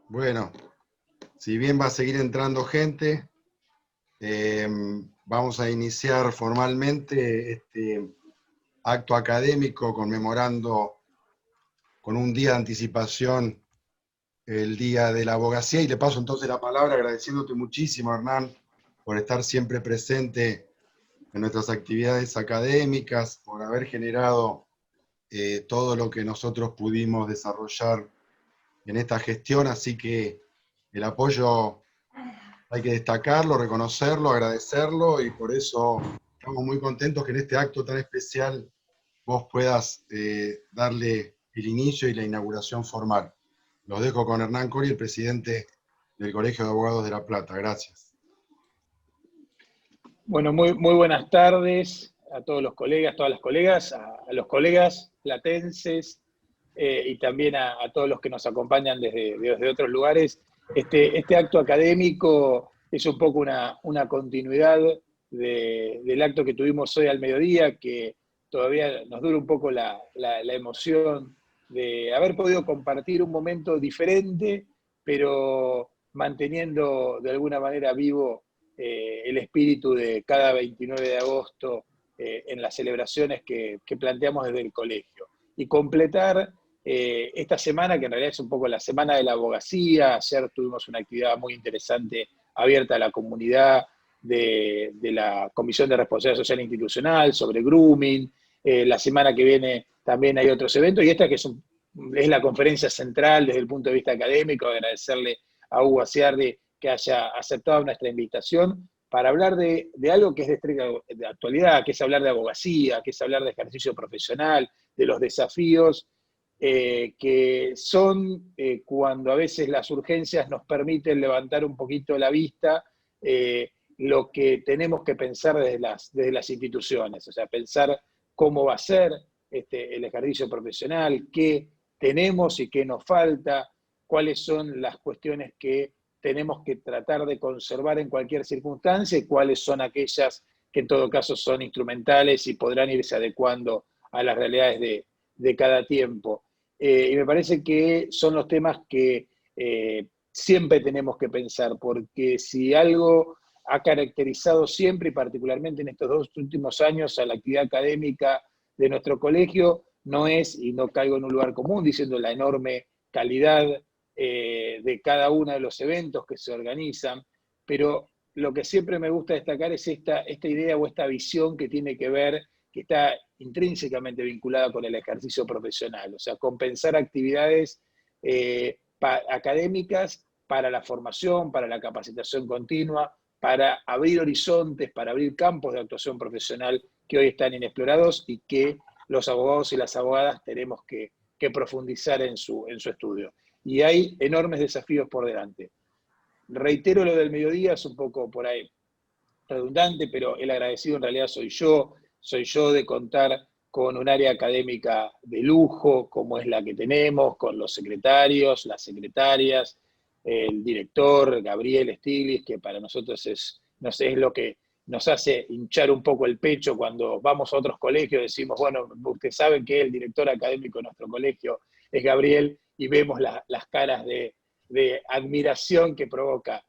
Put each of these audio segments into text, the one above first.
Bueno, si bien va a seguir entrando gente, eh, vamos a iniciar formalmente este acto académico conmemorando con un día de anticipación el Día de la Abogacía. Y le paso entonces la palabra agradeciéndote muchísimo, Hernán, por estar siempre presente en nuestras actividades académicas, por haber generado todo lo que nosotros pudimos desarrollar en esta gestión. Así que el apoyo hay que destacarlo, reconocerlo, agradecerlo, y por eso estamos muy contentos que en este acto tan especial vos puedas darle el inicio y la inauguración formal. Los dejo con Hernán Cori, el presidente del Colegio de Abogados de La Plata. Gracias. Bueno, muy buenas tardes a todos los colegas, todas las colegas, a los colegas platenses y también a todos los que nos acompañan desde otros lugares. Este acto académico es un poco una continuidad del acto que tuvimos hoy al mediodía, que todavía nos dura un poco la emoción de haber podido compartir un momento diferente, pero manteniendo de alguna manera vivo el espíritu de cada 29 de agosto en las celebraciones que planteamos desde el colegio. Y completar esta semana, que en realidad es un poco la semana de la abogacía. Ayer tuvimos una actividad muy interesante abierta a la comunidad de la Comisión de Responsabilidad Social Institucional sobre grooming. La semana que viene también hay otros eventos, y esta que es la conferencia central desde el punto de vista académico. Agradecerle a Hugo Aciardi que haya aceptado nuestra invitación para hablar de algo que es de actualidad, que es hablar de abogacía, que es hablar de ejercicio profesional, de los desafíos que son cuando a veces las urgencias nos permiten levantar un poquito la vista, lo que tenemos que pensar desde las instituciones, o sea, pensar cómo va a ser el ejercicio profesional, qué tenemos y qué nos falta, cuáles son las cuestiones que tenemos que tratar de conservar en cualquier circunstancia y cuáles son aquellas que en todo caso son instrumentales y podrán irse adecuando a las realidades de cada tiempo. Y me parece que son los temas que siempre tenemos que pensar, porque si algo ha caracterizado siempre y particularmente en estos 2 últimos años a la actividad académica de nuestro colegio, no es, y no caigo en un lugar común diciendo la enorme calidad de cada uno de los eventos que se organizan, pero lo que siempre me gusta destacar es esta idea o esta visión que tiene que ver, que está intrínsecamente vinculada con el ejercicio profesional, o sea, compensar actividades académicas para la formación, para la capacitación continua, para abrir horizontes, para abrir campos de actuación profesional que hoy están inexplorados y que los abogados y las abogadas tenemos que profundizar en su estudio. Y hay enormes desafíos por delante. Reitero lo del mediodía, es un poco por ahí redundante, pero el agradecido en realidad soy yo de contar con un área académica de lujo como es la que tenemos, con los secretarios, las secretarias, el director Gabriel Stiglitz, que para nosotros es lo que nos hace hinchar un poco el pecho cuando vamos a otros colegios. Decimos, bueno, ustedes saben que el director académico de nuestro colegio es Gabriel, y vemos las caras de admiración que provoca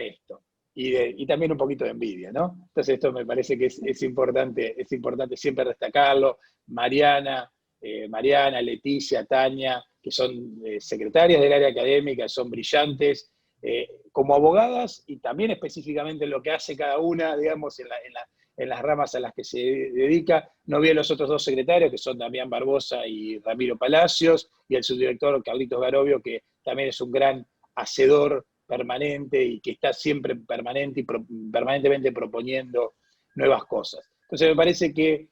esto. Y también un poquito de envidia, ¿no? Entonces esto me parece que es importante siempre destacarlo. Mariana, Leticia, Tania, que son secretarias del área académica, son brillantes como abogadas, y también específicamente en lo que hace cada una, digamos, en las ramas a las que se dedica. No vi a los otros dos secretarios, que son Damián Barbosa y Ramiro Palacios, y el subdirector Carlitos Garovio, que también es un gran hacedor permanente y que está siempre permanentemente proponiendo nuevas cosas. Entonces me parece que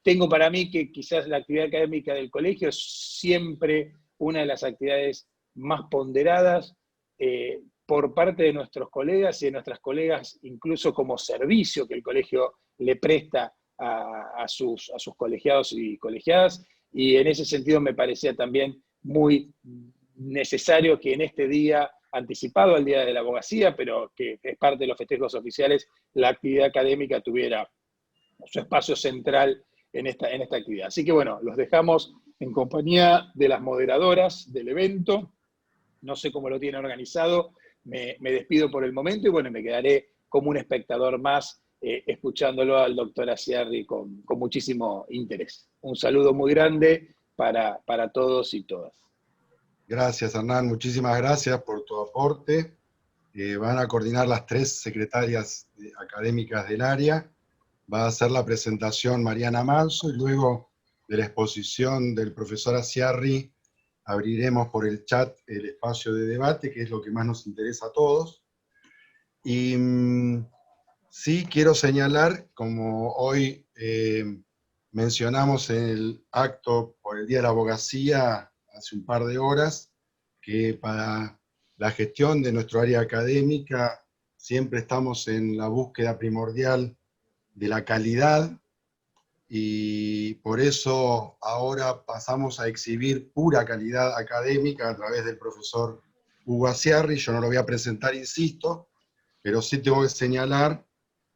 tengo para mí que quizás la actividad académica del colegio es siempre una de las actividades más ponderadas por parte de nuestros colegas y de nuestras colegas, incluso como servicio que el colegio le presta a sus colegiados y colegiadas, y en ese sentido me parecía también muy necesario que en este día, anticipado al Día de la Abogacía, pero que es parte de los festejos oficiales, la actividad académica tuviera su espacio central en esta actividad. Así que bueno, los dejamos en compañía de las moderadoras del evento, no sé cómo lo tiene organizado, me despido por el momento y bueno, me quedaré como un espectador más escuchándolo al doctor Aciarri con muchísimo interés. Un saludo muy grande para todos y todas. Gracias, Hernán, muchísimas gracias por tu aporte. Van a coordinar las 3 secretarias académicas del área. Va a hacer la presentación Mariana Manso y luego de la exposición del profesor Aciarri abriremos por el chat el espacio de debate, que es lo que más nos interesa a todos. Y sí quiero señalar, como hoy mencionamos en el acto por el Día de la Abogacía hace un par de horas, que para la gestión de nuestro área académica siempre estamos en la búsqueda primordial de la calidad, y por eso ahora pasamos a exhibir pura calidad académica a través del profesor Hugo Aciarri. Yo no lo voy a presentar, insisto, pero sí tengo que señalar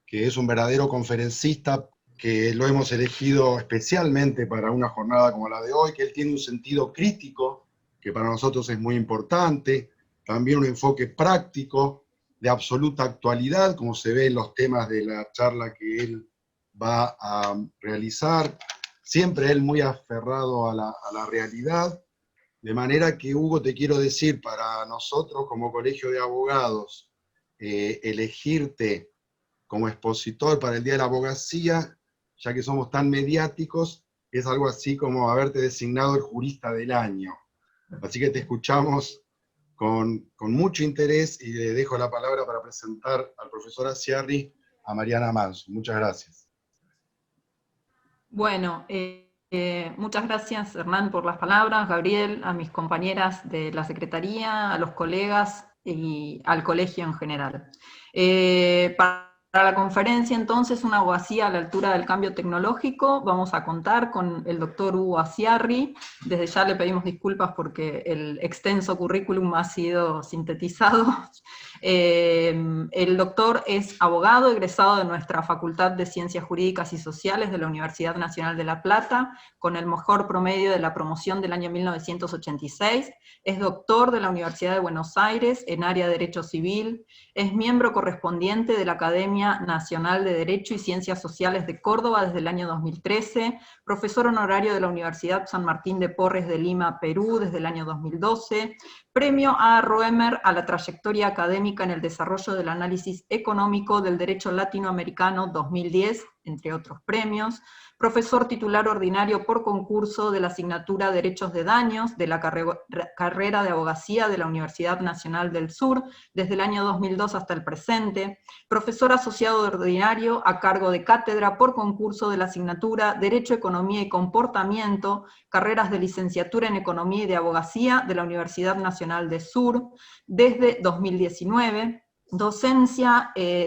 que es un verdadero conferencista, que lo hemos elegido especialmente para una jornada como la de hoy, que él tiene un sentido crítico, que para nosotros es muy importante, también un enfoque práctico, de absoluta actualidad, como se ve en los temas de la charla que él va a realizar, siempre él muy aferrado a la realidad, de manera que, Hugo, te quiero decir, para nosotros como Colegio de Abogados, elegirte como expositor para el Día de la Abogacía, ya que somos tan mediáticos, es algo así como haberte designado el jurista del año. Así que te escuchamos con mucho interés y le dejo la palabra para presentar al profesor Aciarri a Mariana Manso. Muchas gracias. Bueno, muchas gracias, Hernán, por las palabras, Gabriel, a mis compañeras de la Secretaría, a los colegas y al colegio en general. Para la conferencia, entonces, una abogacía a la altura del cambio tecnológico, vamos a contar con el doctor Hugo Aciarri. Desde ya le pedimos disculpas porque el extenso currículum ha sido sintetizado. El doctor es abogado, egresado de nuestra Facultad de Ciencias Jurídicas y Sociales de la Universidad Nacional de La Plata, con el mejor promedio de la promoción del año 1986, es doctor de la Universidad de Buenos Aires en área de Derecho Civil, es miembro correspondiente de la Academia Nacional de Derecho y Ciencias Sociales de Córdoba desde el año 2013, profesor honorario de la Universidad San Martín de Porres de Lima, Perú, desde el año 2012, premio A. Roemer a la trayectoria académica en el desarrollo del análisis económico del derecho latinoamericano 2010, entre otros premios, profesor titular ordinario por concurso de la asignatura Derechos de Daños de la carrera de abogacía de la Universidad Nacional del Sur, desde el año 2002 hasta el presente, profesor asociado ordinario a cargo de cátedra por concurso de la asignatura Derecho, Economía y Comportamiento, carreras de licenciatura en Economía y de Abogacía de la Universidad Nacional del Sur, desde 2019,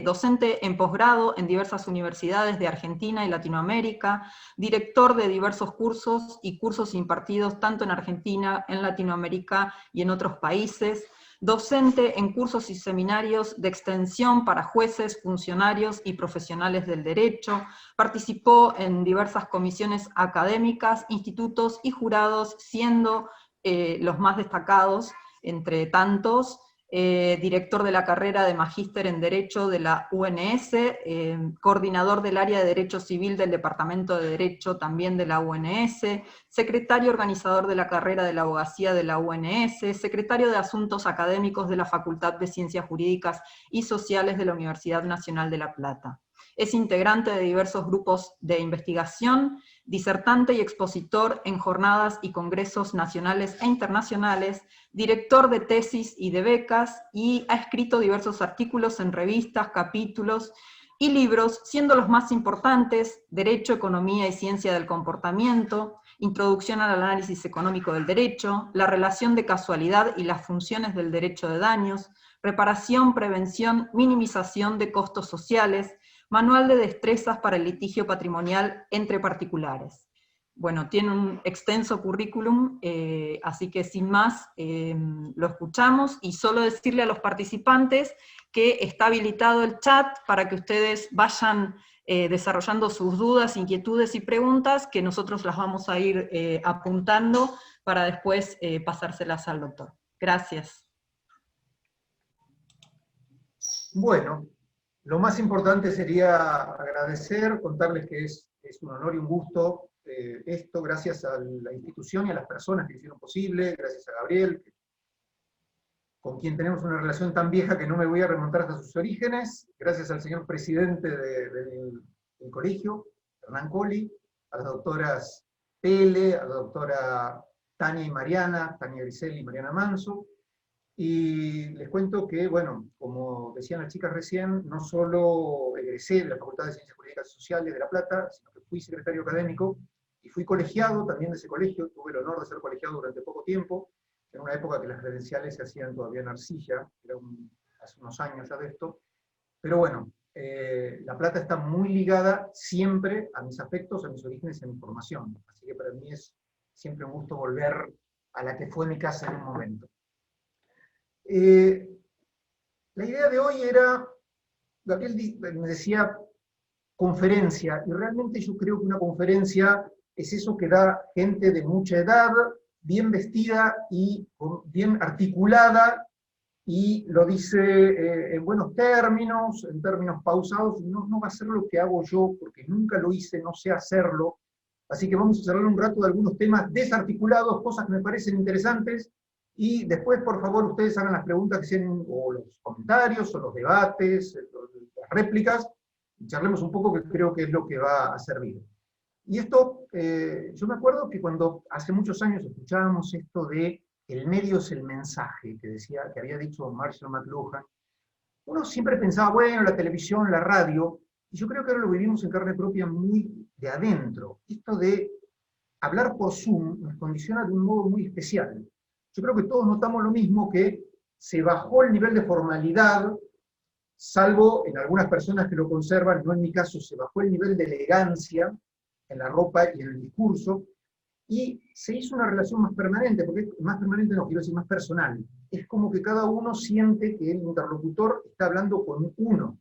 docente en posgrado en diversas universidades de Argentina y Latinoamérica, director de diversos cursos y cursos impartidos tanto en Argentina, en Latinoamérica y en otros países, docente en cursos y seminarios de extensión para jueces, funcionarios y profesionales del derecho, participó en diversas comisiones académicas, institutos y jurados, siendo los más destacados, entre tantos, director de la carrera de Magíster en Derecho de la UNS, coordinador del área de Derecho Civil del Departamento de Derecho también de la UNS, secretario organizador de la carrera de la Abogacía de la UNS, secretario de Asuntos Académicos de la Facultad de Ciencias Jurídicas y Sociales de la Universidad Nacional de La Plata. Es integrante de diversos grupos de investigación, disertante y expositor en jornadas y congresos nacionales e internacionales, director de tesis y de becas, y ha escrito diversos artículos en revistas, capítulos y libros, siendo los más importantes Derecho, Economía y Ciencia del Comportamiento, Introducción al Análisis Económico del Derecho, La relación de casualidad y las funciones del derecho de daños, Reparación, Prevención, Minimización de costos sociales, Manual de destrezas para el litigio patrimonial entre particulares. Bueno, tiene un extenso currículum, así que sin más lo escuchamos, y solo decirle a los participantes que está habilitado el chat para que ustedes vayan desarrollando sus dudas, inquietudes y preguntas, que nosotros las vamos a ir apuntando para después pasárselas al doctor. Gracias. Bueno, lo más importante sería agradecer, contarles que es un honor y un gusto esto, gracias a la institución y a las personas que lo hicieron posible, gracias a Gabriel, con quien tenemos una relación tan vieja que no me voy a remontar hasta sus orígenes, gracias al señor presidente del colegio, Hernán Colli, a las doctoras Pele, a la doctora Tania y Mariana, Tania Grisel y Mariana Manso, y les cuento que, bueno, como decían las chicas recién, no solo egresé de la Facultad de Ciencias Jurídicas y Sociales de La Plata, sino que fui secretario académico y fui colegiado también de ese colegio, tuve el honor de ser colegiado durante poco tiempo, en una época que las credenciales se hacían todavía en arcilla, hace unos años ya de esto, pero bueno, La Plata está muy ligada siempre a mis afectos, a mis orígenes y a mi formación, así que para mí es siempre un gusto volver a la que fue mi casa en un momento. La idea de hoy era, Gabriel me decía conferencia, y realmente yo creo que una conferencia es eso que da gente de mucha edad, bien vestida y bien articulada, y lo dice en buenos términos, en términos pausados, no va a ser lo que hago yo, porque nunca lo hice, no sé hacerlo, así que vamos a hablar un rato de algunos temas desarticulados, cosas que me parecen interesantes, y después, por favor, ustedes hagan las preguntas que sean, o los comentarios, o los debates, las réplicas, y charlemos un poco, que creo que es lo que va a servir. Y esto, yo me acuerdo que cuando hace muchos años escuchábamos esto de el medio es el mensaje, que había dicho Marshall McLuhan, uno siempre pensaba, bueno, la televisión, la radio, y yo creo que ahora lo vivimos en carne propia muy de adentro. Esto de hablar por Zoom nos condiciona de un modo muy especial. Yo creo que todos notamos lo mismo, que se bajó el nivel de formalidad, salvo en algunas personas que lo conservan, no en mi caso, se bajó el nivel de elegancia en la ropa y en el discurso, y se hizo una relación más permanente, porque más permanente no, quiero decir más personal. Es como que cada uno siente que el interlocutor está hablando con uno.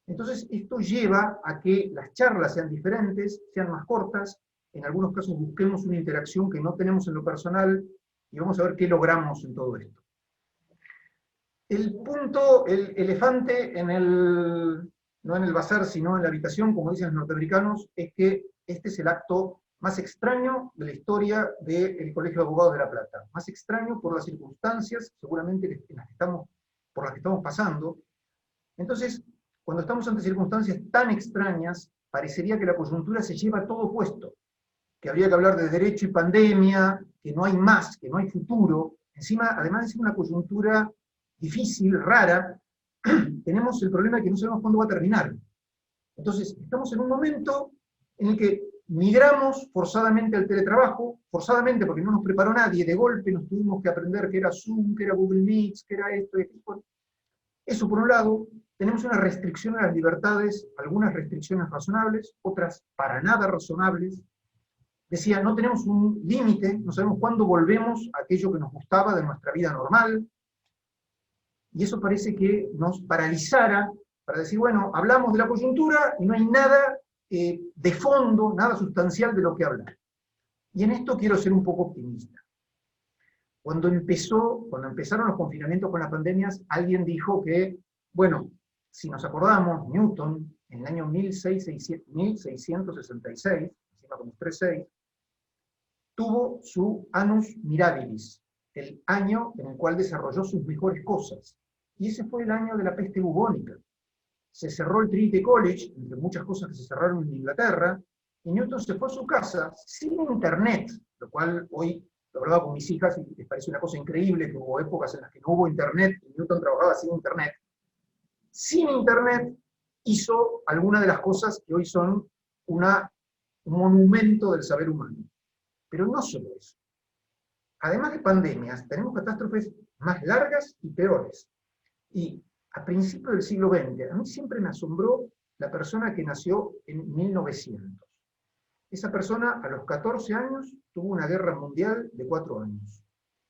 Entonces esto lleva a que las charlas sean diferentes, sean más cortas, en algunos casos busquemos una interacción que no tenemos en lo personal, y vamos a ver qué logramos en todo esto. El punto, el elefante no en el bazar, sino en la habitación, como dicen los norteamericanos, es que este es el acto más extraño de la historia del Colegio de Abogados de La Plata. Más extraño por las circunstancias, seguramente, por las que estamos pasando. Entonces, cuando estamos ante circunstancias tan extrañas, parecería que la coyuntura se lleva todo puesto, que habría que hablar de derecho y pandemia, que no hay más, que no hay futuro. Encima, además de ser una coyuntura difícil, rara, tenemos el problema de que no sabemos cuándo va a terminar. Entonces, estamos en un momento en el que migramos forzadamente al teletrabajo, forzadamente porque no nos preparó nadie, de golpe nos tuvimos que aprender qué era Zoom, qué era Google Meet, qué era esto, y esto. Eso por un lado, tenemos una restricción a las libertades, algunas restricciones razonables, otras para nada razonables. Decía, no tenemos un límite, no sabemos cuándo volvemos a aquello que nos gustaba de nuestra vida normal, y eso parece que nos paralizara para decir, bueno, hablamos de la coyuntura y no hay nada de fondo, nada sustancial de lo que hablar. Y en esto quiero ser un poco optimista. Cuando empezaron los confinamientos con las pandemias, alguien dijo que, bueno, si nos acordamos, Newton, en el año 1666, encima con 36, tuvo su annus mirabilis, el año en el cual desarrolló sus mejores cosas. Y ese fue el año de la peste bubónica. Se cerró el Trinity College, entre muchas cosas que se cerraron en Inglaterra, y Newton se fue a su casa sin internet, lo cual hoy lo hablaba con mis hijas y les parece una cosa increíble, que hubo épocas en las que no hubo internet y Newton trabajaba sin internet. Sin internet hizo algunas de las cosas que hoy son un monumento del saber humano. Pero no solo eso. Además de pandemias, tenemos catástrofes más largas y peores. Y a principios del siglo XX, a mí siempre me asombró la persona que nació en 1900. Esa persona a los 14 años tuvo una guerra mundial de 4 años.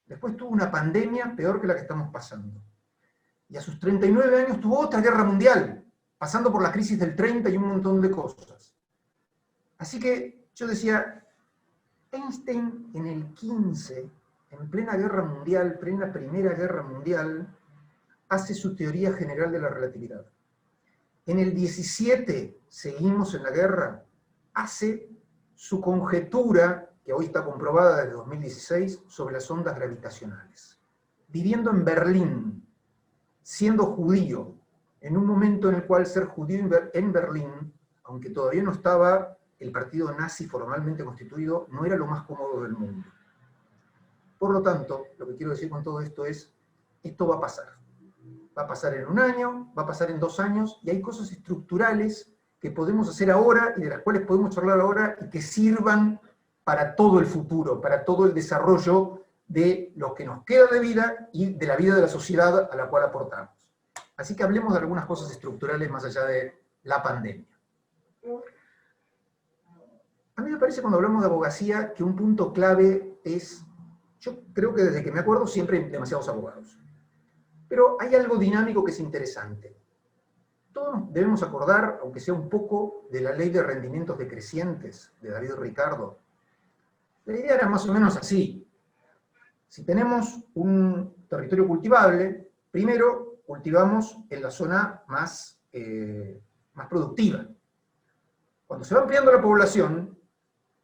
Después tuvo una pandemia peor que la que estamos pasando. Y a sus 39 años tuvo otra guerra mundial, pasando por la crisis del 30 y un montón de cosas. Así que yo decía, Einstein en el 15, en plena guerra mundial, plena Primera Guerra Mundial, hace su teoría general de la relatividad. En el 17, seguimos en la guerra, hace su conjetura, que hoy está comprobada desde 2016, sobre las ondas gravitacionales. Viviendo en Berlín, siendo judío, en un momento en el cual ser judío en Berlín, aunque todavía no estaba el partido nazi formalmente constituido, no era lo más cómodo del mundo. Por lo tanto, lo que quiero decir con todo esto es, esto va a pasar. Va a pasar en 1 año, va a pasar en 2 años, y hay cosas estructurales que podemos hacer ahora y de las cuales podemos charlar ahora y que sirvan para todo el futuro, para todo el desarrollo de lo que nos queda de vida y de la vida de la sociedad a la cual aportamos. Así que hablemos de algunas cosas estructurales más allá de la pandemia. A mí me parece cuando hablamos de abogacía que un punto clave es, yo creo que desde que me acuerdo siempre hay demasiados abogados. Pero hay algo dinámico que es interesante. Todos debemos acordar, aunque sea un poco, de la ley de rendimientos decrecientes de David Ricardo. La idea era más o menos así. Si tenemos un territorio cultivable, primero cultivamos en la zona más productiva. Cuando se va ampliando la población,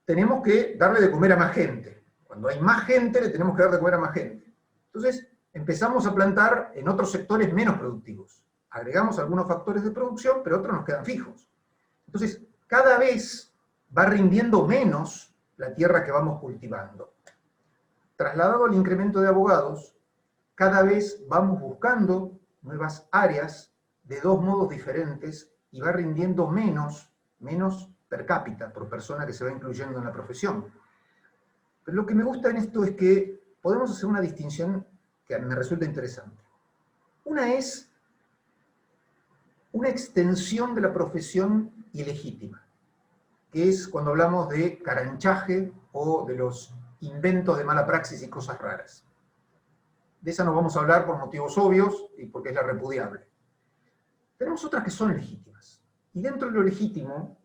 tenemos que darle de comer a más gente. Cuando hay más gente, le tenemos que dar de comer a más gente. Entonces, empezamos a plantar en otros sectores menos productivos. Agregamos algunos factores de producción, pero otros nos quedan fijos. Entonces, cada vez va rindiendo menos la tierra que vamos cultivando. Trasladado al incremento de abogados, cada vez vamos buscando nuevas áreas de 2 modos diferentes y va rindiendo menos per cápita por persona que se va incluyendo en la profesión. Pero lo que me gusta en esto es que podemos hacer una distinción que me resulta interesante. Una es una extensión de la profesión ilegítima, que es cuando hablamos de caranchaje o de los inventos de mala praxis y cosas raras. De esa no vamos a hablar por motivos obvios y porque es la repudiable. Tenemos otras que son legítimas. Y dentro de lo legítimo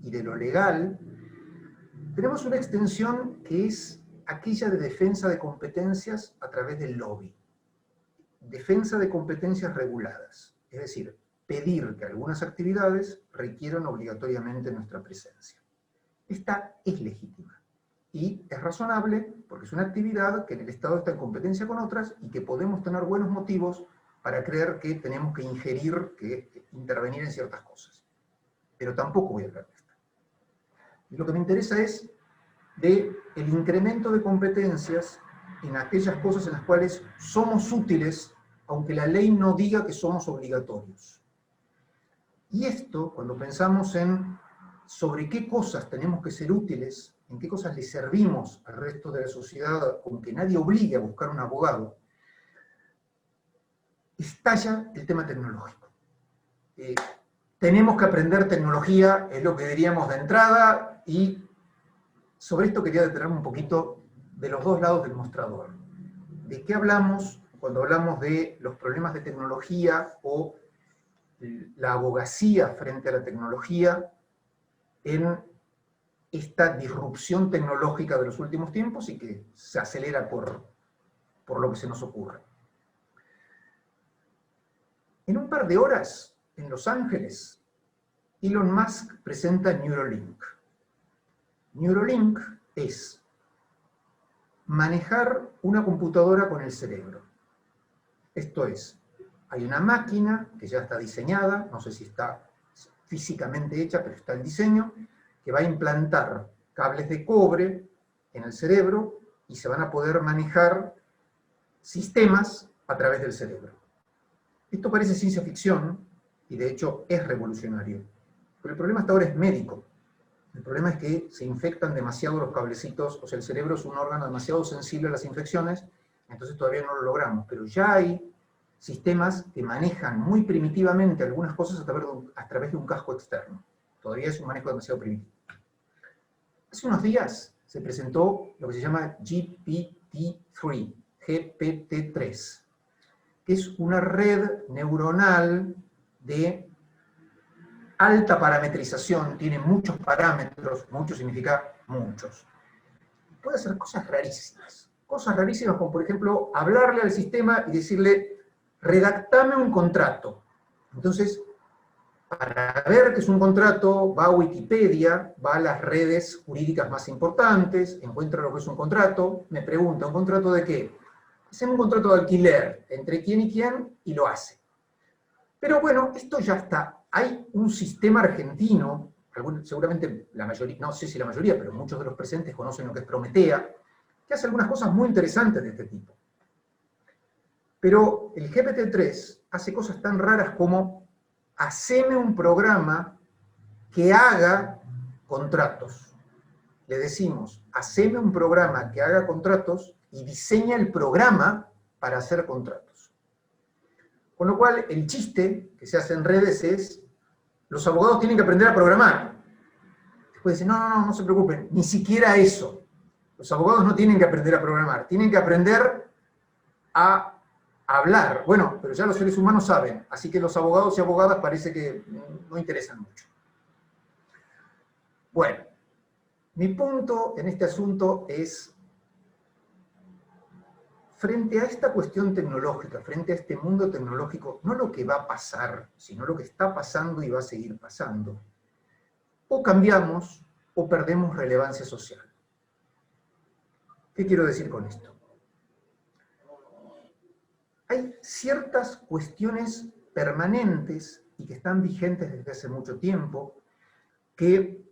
y de lo legal, tenemos una extensión que es aquella de defensa de competencias a través del lobby. Defensa de competencias reguladas. Es decir, pedir que algunas actividades requieran obligatoriamente nuestra presencia. Esta es legítima. Y es razonable porque es una actividad que en el Estado está en competencia con otras y que podemos tener buenos motivos para creer que tenemos que ingerir, que intervenir en ciertas cosas. Pero tampoco voy a hablar de esta. Y lo que me interesa es del incremento de competencias en aquellas cosas en las cuales somos útiles, aunque la ley no diga que somos obligatorios. Y esto, cuando pensamos en sobre qué cosas tenemos que ser útiles, en qué cosas le servimos al resto de la sociedad, aunque nadie obligue a buscar un abogado, estalla el tema tecnológico. Tenemos que aprender tecnología, es lo que diríamos de entrada, y sobre esto quería detenerme un poquito de los 2 lados del mostrador. ¿De qué hablamos cuando hablamos de los problemas de tecnología o la abogacía frente a la tecnología en esta disrupción tecnológica de los últimos tiempos y que se acelera por lo que se nos ocurre? En un par de horas, en Los Ángeles, Elon Musk presenta Neuralink. Neuralink es manejar una computadora con el cerebro. Esto es, hay una máquina que ya está diseñada, no sé si está físicamente hecha, pero está el diseño, que va a implantar cables de cobre en el cerebro y se van a poder manejar sistemas a través del cerebro. Esto parece ciencia ficción, y de hecho es revolucionario. Pero el problema hasta ahora es médico. El problema es que se infectan demasiado los cablecitos, o sea, el cerebro es un órgano demasiado sensible a las infecciones, entonces todavía no lo logramos. Pero ya hay sistemas que manejan muy primitivamente algunas cosas a través de un casco externo. Todavía es un manejo demasiado primitivo. Hace unos días se presentó lo que se llama GPT-3, GPT-3, que es una red neuronal de alta parametrización, tiene muchos parámetros, mucho significa muchos. Puede hacer cosas rarísimas como por ejemplo hablarle al sistema y decirle, redactame un contrato. Entonces, para ver qué es un contrato, va a Wikipedia, va a las redes jurídicas más importantes, encuentra lo que es un contrato, me pregunta, ¿un contrato de qué? Es un contrato de alquiler, entre quién y quién, y lo hace. Pero bueno, esto ya está. Hay un sistema argentino, seguramente la mayoría, no sé si la mayoría, pero muchos de los presentes conocen lo que es Prometea, que hace algunas cosas muy interesantes de este tipo. Pero el GPT-3 hace cosas tan raras como haceme un programa que haga contratos. Le decimos, haceme un programa que haga contratos y diseña el programa para hacer contratos. Con lo cual, el chiste que se hace en redes es, los abogados tienen que aprender a programar. Después dicen, no se preocupen, ni siquiera eso. Los abogados no tienen que aprender a programar, tienen que aprender a hablar. Bueno, pero ya los seres humanos saben, así que los abogados y abogadas parece que no interesan mucho. Bueno, mi punto en este asunto es, frente a esta cuestión tecnológica, frente a este mundo tecnológico, no lo que va a pasar, sino lo que está pasando y va a seguir pasando, o cambiamos o perdemos relevancia social. ¿Qué quiero decir con esto? Hay ciertas cuestiones permanentes y que están vigentes desde hace mucho tiempo que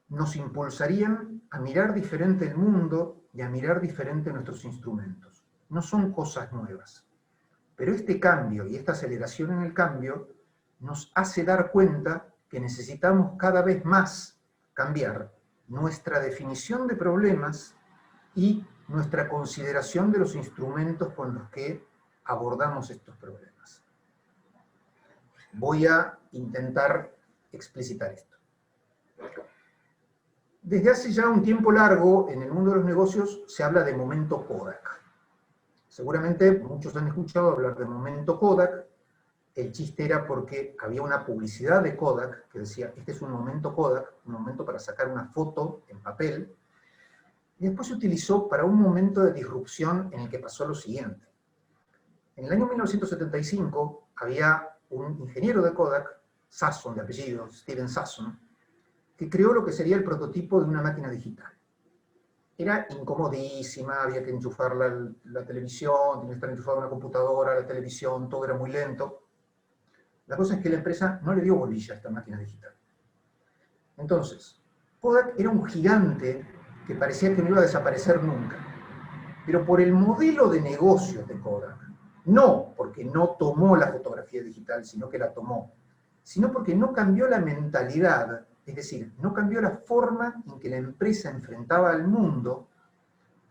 nos impulsarían a mirar diferente el mundo y a mirar diferente nuestros instrumentos. No son cosas nuevas. Pero este cambio y esta aceleración en el cambio nos hace dar cuenta que necesitamos cada vez más cambiar nuestra definición de problemas y nuestra consideración de los instrumentos con los que abordamos estos problemas. Voy a intentar explicitar esto. Desde hace ya un tiempo largo, en el mundo de los negocios, se habla de momento Kodak. Seguramente muchos han escuchado hablar de momento Kodak. El chiste era porque había una publicidad de Kodak que decía, este es un momento Kodak, un momento para sacar una foto en papel, y después se utilizó para un momento de disrupción en el que pasó lo siguiente. En el año 1975 había un ingeniero de Kodak, Sasson de apellido, Steven Sasson, que creó lo que sería el prototipo de una máquina digital. Era incomodísima, había que enchufar la televisión, tenía que estar enchufada una computadora, la televisión, todo era muy lento. La cosa es que la empresa no le dio bolilla a esta máquina digital. Entonces, Kodak era un gigante que parecía que no iba a desaparecer nunca. Pero por el modelo de negocio de Kodak, no porque no tomó la fotografía digital, sino que la tomó, sino porque no cambió la mentalidad, es decir, no cambió la forma en que la empresa enfrentaba al mundo,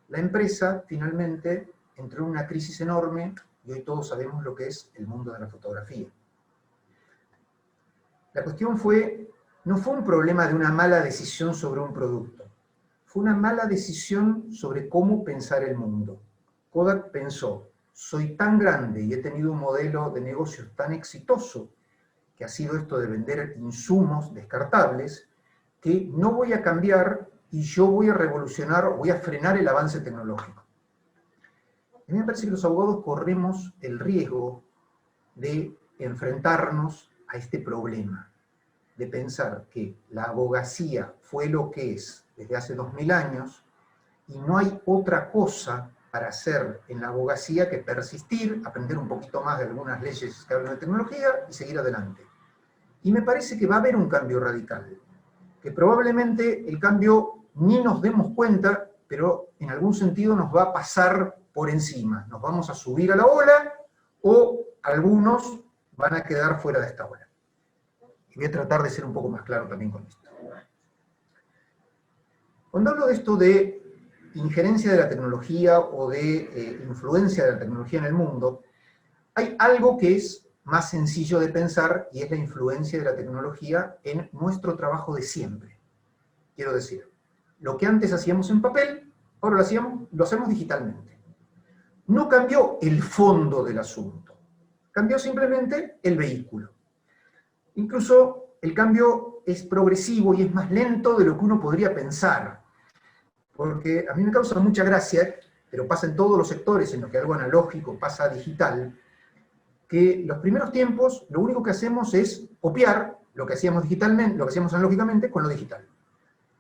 la empresa finalmente entró en una crisis enorme y hoy todos sabemos lo que es el mundo de la fotografía. La cuestión no fue un problema de una mala decisión sobre un producto, fue una mala decisión sobre cómo pensar el mundo. Kodak pensó, soy tan grande y he tenido un modelo de negocios tan exitoso, que ha sido esto de vender insumos descartables, que no voy a cambiar y yo voy a revolucionar, voy a frenar el avance tecnológico. A mí me parece que los abogados corremos el riesgo de enfrentarnos a este problema, de pensar que la abogacía fue lo que es desde hace 2000 años y no hay otra cosa para hacer en la abogacía que persistir, aprender un poquito más de algunas leyes que hablan de tecnología y seguir adelante. Y me parece que va a haber un cambio radical, que probablemente el cambio ni nos demos cuenta, pero en algún sentido nos va a pasar por encima. Nos vamos a subir a la ola o algunos van a quedar fuera de esta ola. Y voy a tratar de ser un poco más claro también con esto. Cuando hablo de esto de injerencia de la tecnología o de influencia de la tecnología en el mundo, hay algo que es más sencillo de pensar y es la influencia de la tecnología en nuestro trabajo de siempre. Quiero decir, lo que antes hacíamos en papel, ahora lo hacemos digitalmente. No cambió el fondo del asunto, cambió simplemente el vehículo. Incluso el cambio es progresivo y es más lento de lo que uno podría pensar. Porque a mí me causa mucha gracia, pero pasa en todos los sectores en los que algo analógico pasa a digital, que los primeros tiempos lo único que hacemos es copiar lo que hacíamos digitalmente, lo que hacíamos analógicamente con lo digital.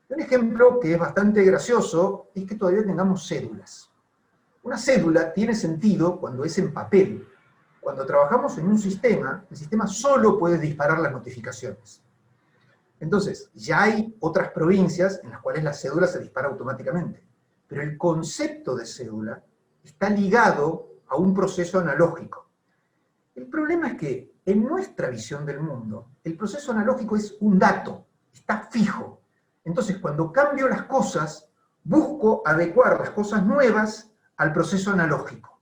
Un ejemplo que es bastante gracioso es que todavía tengamos cédulas. Una cédula tiene sentido cuando es en papel. Cuando trabajamos en un sistema, el sistema solo puede disparar las notificaciones. Entonces, ya hay otras provincias en las cuales la cédula se dispara automáticamente. Pero el concepto de cédula está ligado a un proceso analógico. El problema es que, en nuestra visión del mundo, el proceso analógico es un dato, está fijo. Entonces, cuando cambio las cosas, busco adecuar las cosas nuevas al proceso analógico.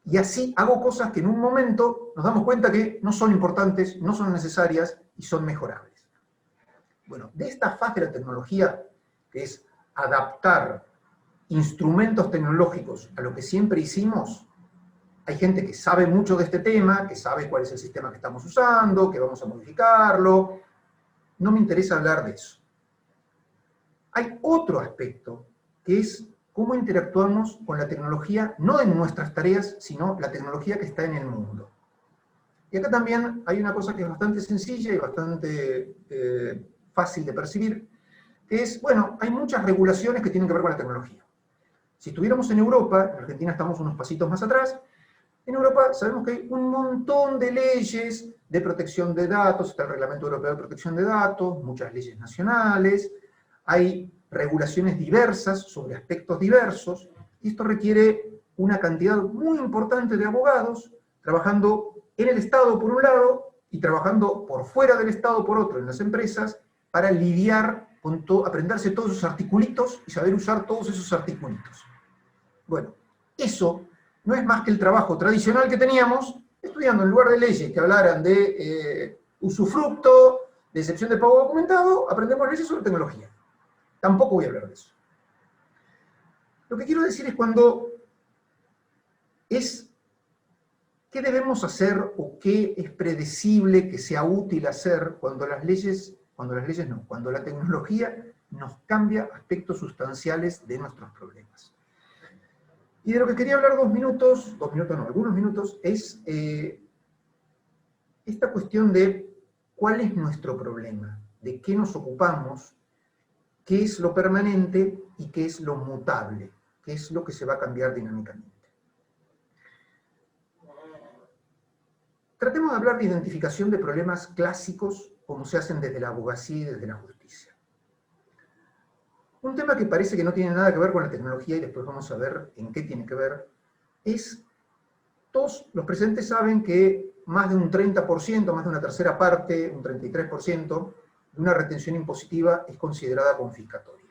Y así hago cosas que en un momento nos damos cuenta que no son importantes, no son necesarias y son mejorables. Bueno, de esta fase de la tecnología, que es adaptar instrumentos tecnológicos a lo que siempre hicimos, hay gente que sabe mucho de este tema, que sabe cuál es el sistema que estamos usando, que vamos a modificarlo. No me interesa hablar de eso. Hay otro aspecto, que es cómo interactuamos con la tecnología, no en nuestras tareas, sino la tecnología que está en el mundo. Y acá también hay una cosa que es bastante sencilla y bastante fácil de percibir, que es, bueno, hay muchas regulaciones que tienen que ver con la tecnología. Si estuviéramos en Europa, en Argentina estamos unos pasitos más atrás, en Europa sabemos que hay un montón de leyes de protección de datos, está el Reglamento Europeo de Protección de Datos, muchas leyes nacionales, hay regulaciones diversas sobre aspectos diversos, y esto requiere una cantidad muy importante de abogados trabajando en el Estado por un lado y trabajando por fuera del Estado por otro, en las empresas, para lidiar con todo, aprenderse todos esos articulitos y saber usar todos esos articulitos. Bueno, eso no es más que el trabajo tradicional que teníamos estudiando en lugar de leyes que hablaran de usufructo, de excepción de pago documentado, aprendemos leyes sobre tecnología. Tampoco voy a hablar de eso. Lo que quiero decir es qué debemos hacer o qué es predecible que sea útil hacer cuando la tecnología nos cambia aspectos sustanciales de nuestros problemas. Y de lo que quería hablar algunos minutos, es esta cuestión de cuál es nuestro problema, de qué nos ocupamos, qué es lo permanente y qué es lo mutable, qué es lo que se va a cambiar dinámicamente. Tratemos de hablar de identificación de problemas clásicos como se hacen desde la abogacía y desde la justicia. Un tema que parece que no tiene nada que ver con la tecnología, y después vamos a ver en qué tiene que ver, es, todos los presentes saben que más de un 30%, más de una tercera parte, un 33%, de una retención impositiva es considerada confiscatoria.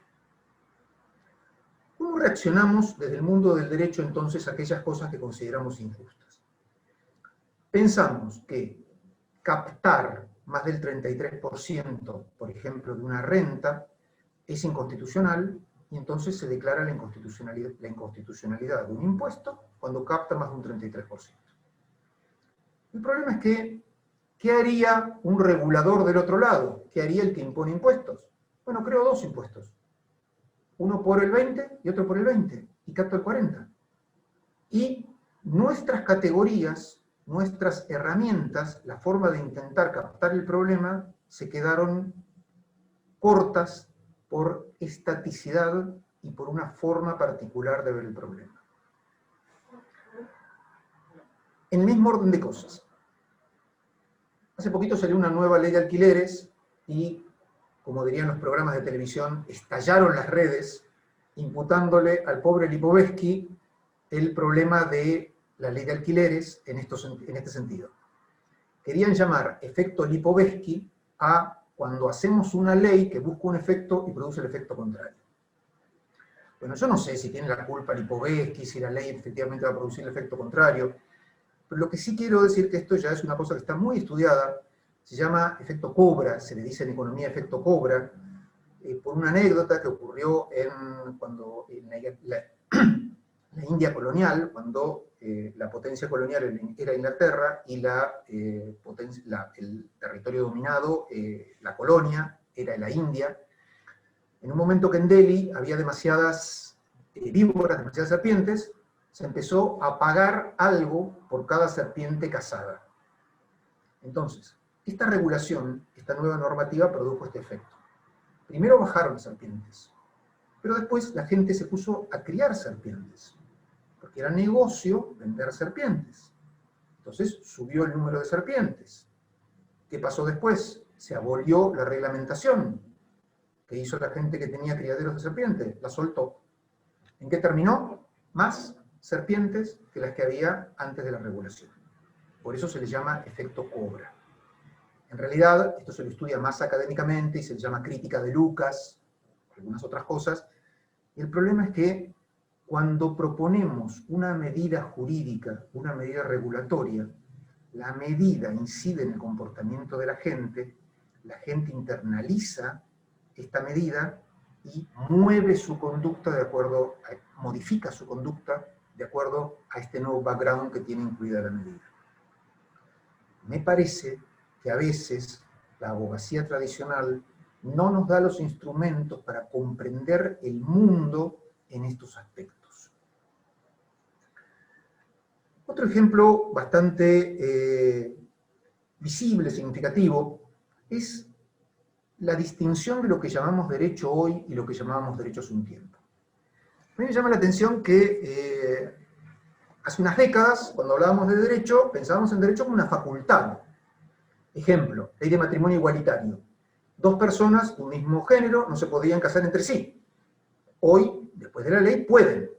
¿Cómo reaccionamos desde el mundo del derecho entonces a aquellas cosas que consideramos injustas? Pensamos que captar más del 33%, por ejemplo, de una renta, es inconstitucional, y entonces se declara la inconstitucionalidad de un impuesto cuando capta más de un 33%. El problema es que, ¿qué haría un regulador del otro lado? ¿Qué haría el que impone impuestos? Bueno, creo dos impuestos. Uno por el 20 y otro por el 20, y capto el 40. Y nuestras categorías, nuestras herramientas, la forma de intentar captar el problema, se quedaron cortas por estaticidad y por una forma particular de ver el problema. En el mismo orden de cosas. Hace poquito salió una nueva ley de alquileres y, como dirían los programas de televisión, estallaron las redes imputándole al pobre Lipovetsky el problema de la ley de alquileres en este sentido. Querían llamar efecto Lipovetsky a cuando hacemos una ley que busca un efecto y produce el efecto contrario. Bueno, yo no sé si tiene la culpa Lipovetsky, si la ley efectivamente va a producir el efecto contrario, pero lo que sí quiero decir que esto ya es una cosa que está muy estudiada, se llama efecto Cobra, se le dice en economía efecto Cobra, por una anécdota que ocurrió en la India colonial, cuando la potencia colonial era Inglaterra y el territorio dominado, la colonia, era la India. En un momento que en Delhi había demasiadas víboras, demasiadas serpientes, se empezó a pagar algo por cada serpiente cazada. Entonces, esta regulación, esta nueva normativa produjo este efecto. Primero bajaron serpientes, pero después la gente se puso a criar serpientes, porque era negocio vender serpientes. Entonces subió el número de serpientes. ¿Qué pasó después? Se abolió la reglamentación. ¿Qué hizo la gente que tenía criaderos de serpientes? La soltó. ¿En qué terminó? Más serpientes que las que había antes de la regulación. Por eso se le llama efecto cobra. En realidad, esto se lo estudia más académicamente y se le llama crítica de Lucas, algunas otras cosas. Y el problema es que cuando proponemos una medida jurídica, una medida regulatoria, la medida incide en el comportamiento de la gente internaliza esta medida y mueve su conducta de acuerdo, modifica su conducta de acuerdo a este nuevo background que tiene incluida la medida. Me parece que a veces la abogacía tradicional no nos da los instrumentos para comprender el mundo en estos aspectos. Otro ejemplo bastante visible, significativo, es la distinción de lo que llamamos derecho hoy y lo que llamábamos derecho hace un tiempo. A mí me llama la atención que hace unas décadas, cuando hablábamos de derecho, pensábamos en derecho como una facultad. Ejemplo, ley de matrimonio igualitario. Dos personas de un mismo género no se podían casar entre sí. Hoy, después de la ley, pueden.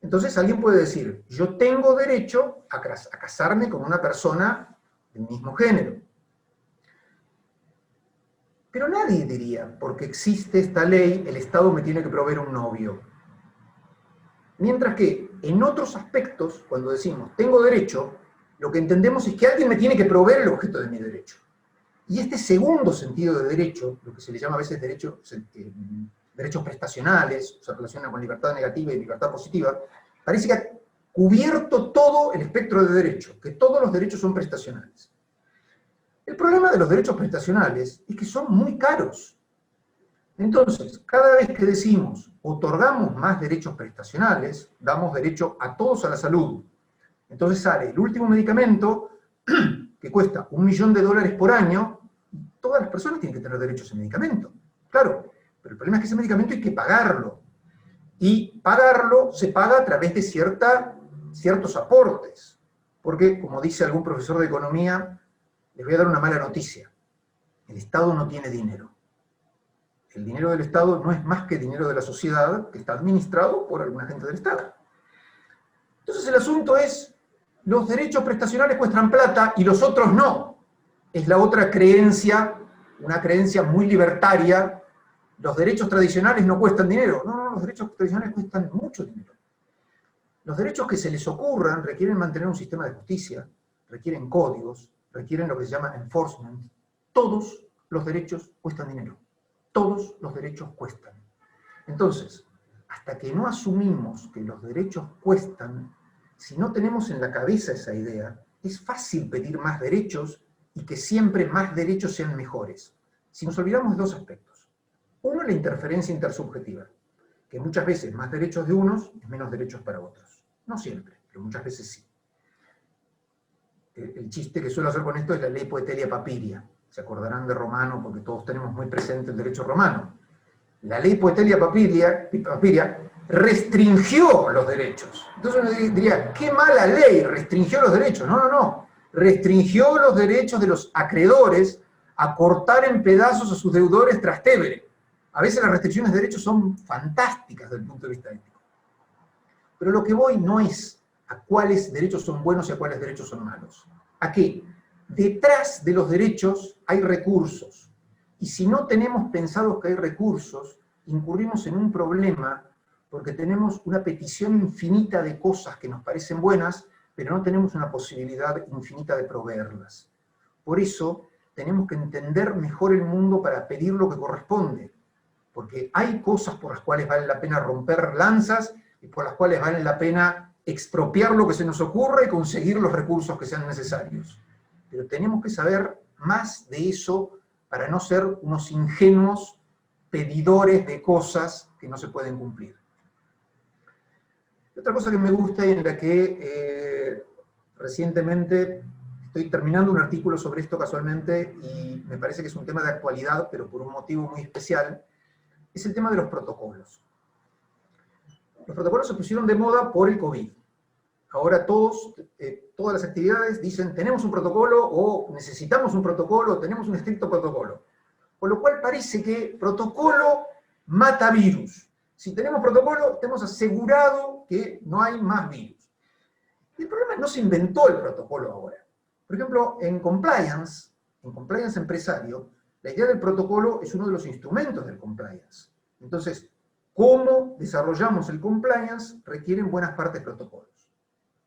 Entonces alguien puede decir, yo tengo derecho a casarme con una persona del mismo género. Pero nadie diría, porque existe esta ley, el Estado me tiene que proveer un novio. Mientras que en otros aspectos, cuando decimos tengo derecho, lo que entendemos es que alguien me tiene que proveer el objeto de mi derecho. Y este segundo sentido de derecho, lo que se le llama a veces derechos prestacionales, se relaciona con libertad negativa y libertad positiva, parece que ha cubierto todo el espectro de derecho, que todos los derechos son prestacionales. El problema de los derechos prestacionales es que son muy caros. Entonces, cada vez que decimos otorgamos más derechos prestacionales, damos derecho a todos a la salud. Entonces sale el último medicamento que cuesta $1 millón por año, y todas las personas tienen que tener derecho a ese medicamento. Claro, pero el problema es que ese medicamento hay que pagarlo. Y pagarlo se paga a través de ciertos aportes. Porque, como dice algún profesor de economía, les voy a dar una mala noticia. El Estado no tiene dinero. El dinero del Estado no es más que dinero de la sociedad que está administrado por alguna gente del Estado. Entonces el asunto es, los derechos prestacionales cuestan plata y los otros no. Es la otra creencia, una creencia muy libertaria. Los derechos tradicionales no cuestan dinero. No, los derechos tradicionales cuestan mucho dinero. Los derechos que se les ocurran requieren mantener un sistema de justicia, requieren códigos, requieren lo que se llama enforcement. Todos los derechos cuestan dinero. Todos los derechos cuestan. Entonces, hasta que no asumimos que los derechos cuestan, si no tenemos en la cabeza esa idea, es fácil pedir más derechos y que siempre más derechos sean mejores. Si nos olvidamos de dos aspectos. Uno, la interferencia intersubjetiva, que muchas veces más derechos de unos es menos derechos para otros. No siempre, pero muchas veces sí. El chiste que suelo hacer con esto es la ley Poetelia Papiria. Se acordarán de Romano porque todos tenemos muy presente el derecho romano. La ley Poetelia Papiria restringió los derechos. Entonces uno diría, qué mala ley, restringió los derechos. No. Restringió los derechos de los acreedores a cortar en pedazos a sus deudores trastevere. A veces las restricciones de derechos son fantásticas desde el punto de vista ético. Pero lo que voy no es a cuáles derechos son buenos y a cuáles derechos son malos. ¿A qué? Detrás de los derechos hay recursos. Y si no tenemos pensados que hay recursos, incurrimos en un problema porque tenemos una petición infinita de cosas que nos parecen buenas, pero no tenemos una posibilidad infinita de proveerlas. Por eso tenemos que entender mejor el mundo para pedir lo que corresponde. Porque hay cosas por las cuales vale la pena romper lanzas y por las cuales vale la pena expropiar lo que se nos ocurra y conseguir los recursos que sean necesarios. Pero tenemos que saber más de eso para no ser unos ingenuos pedidores de cosas que no se pueden cumplir. Otra cosa que me gusta y en la que recientemente Estoy terminando un artículo sobre esto casualmente y me parece que es un tema de actualidad, pero por un motivo muy especial, es el tema de los protocolos. Los protocolos se pusieron de moda por el COVID. Ahora todas las actividades dicen tenemos un protocolo o necesitamos un protocolo o tenemos un estricto protocolo. Con lo cual parece que protocolo mata virus. Si tenemos protocolo, tenemos asegurado que no hay más virus. Y el problema es que no se inventó el protocolo ahora. Por ejemplo, en compliance empresario, la idea del protocolo es uno de los instrumentos del compliance. Entonces, cómo desarrollamos el compliance requiere en buenas partes protocolos.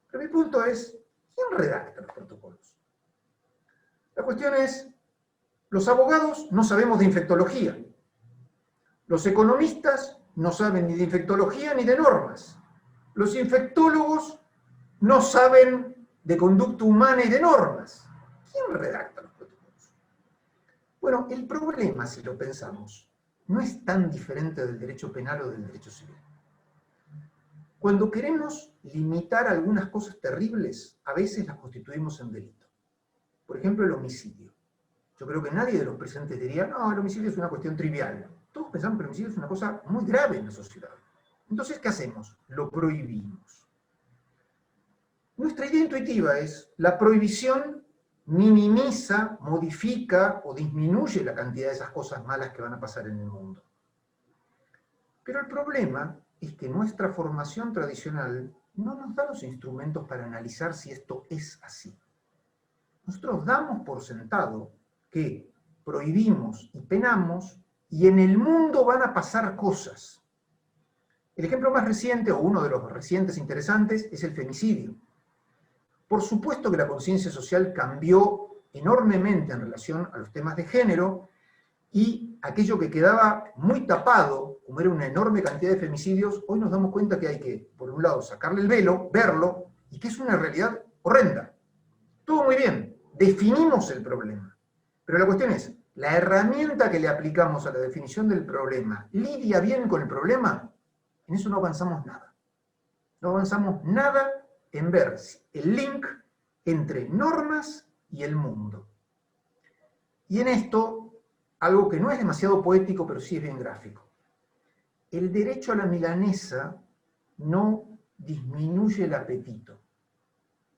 Pero mi punto es, ¿quién redacta los protocolos? La cuestión es, los abogados no sabemos de infectología. Los economistas no saben ni de infectología ni de normas. Los infectólogos no saben de conducta humana y de normas. ¿Quién redacta los protocolos? Bueno, el problema, si lo pensamos, no es tan diferente del derecho penal o del derecho civil. Cuando queremos limitar algunas cosas terribles, a veces las constituimos en delito. Por ejemplo, el homicidio. Yo creo que nadie de los presentes diría, no, el homicidio es una cuestión trivial. Todos pensamos que el homicidio es una cosa muy grave en la sociedad. Entonces, ¿qué hacemos? Lo prohibimos. Nuestra idea intuitiva es, la prohibición minimiza, modifica o disminuye la cantidad de esas cosas malas que van a pasar en el mundo. Pero el problema es que nuestra formación tradicional no nos da los instrumentos para analizar si esto es así. Nosotros damos por sentado que prohibimos y penamos y en el mundo van a pasar cosas. El ejemplo más reciente, o uno de los recientes interesantes, es el femicidio. Por supuesto que la conciencia social cambió enormemente en relación a los temas de género, y aquello que quedaba muy tapado, como era una enorme cantidad de femicidios, hoy nos damos cuenta que hay que, por un lado, sacarle el velo, verlo, y que es una realidad horrenda. Todo muy bien, definimos el problema. Pero la cuestión es, ¿la herramienta que le aplicamos a la definición del problema lidia bien con el problema? En eso no avanzamos nada. No avanzamos nada en ver el link entre normas y el mundo. Y en esto, algo que no es demasiado poético, pero sí es bien gráfico. El derecho a la milanesa no disminuye el apetito.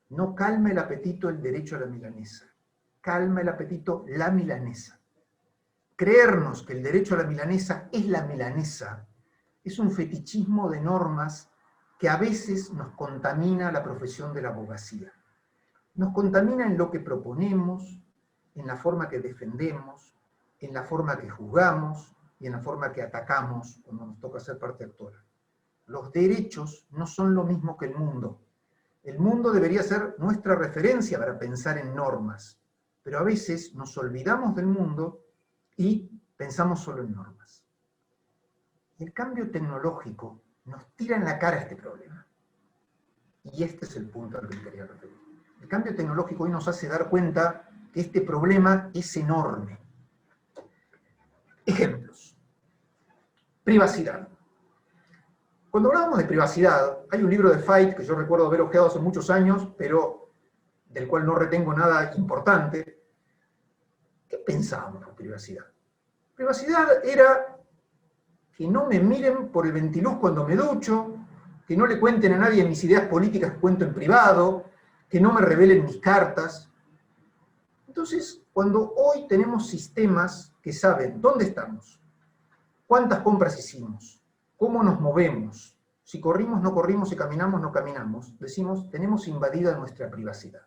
No calma el apetito el derecho a la milanesa. Calma el apetito la milanesa. Creernos que el derecho a la milanesa es la milanesa es un fetichismo de normas que a veces nos contamina la profesión de la abogacía. Nos contamina en lo que proponemos, en la forma que defendemos, en la forma que juzgamos y en la forma que atacamos cuando nos toca ser parte actora. Los derechos no son lo mismo que el mundo. El mundo debería ser nuestra referencia para pensar en normas, pero a veces nos olvidamos del mundo y pensamos solo en normas. El cambio tecnológico nos tira en la cara este problema. Y este es el punto al que me quería referir. El cambio tecnológico hoy nos hace dar cuenta que este problema es enorme. Ejemplos. Privacidad. Cuando hablábamos de privacidad, hay un libro de Feit que yo recuerdo haber hojeado hace muchos años, pero del cual no retengo nada importante. ¿Qué pensábamos por privacidad? Privacidad era que no me miren por el ventiluz cuando me ducho, que no le cuenten a nadie mis ideas políticas que cuento en privado, que no me revelen mis cartas. Entonces, cuando hoy tenemos sistemas que saben dónde estamos, cuántas compras hicimos, cómo nos movemos, si corrimos, no corrimos, si caminamos, no caminamos, decimos, tenemos invadida nuestra privacidad.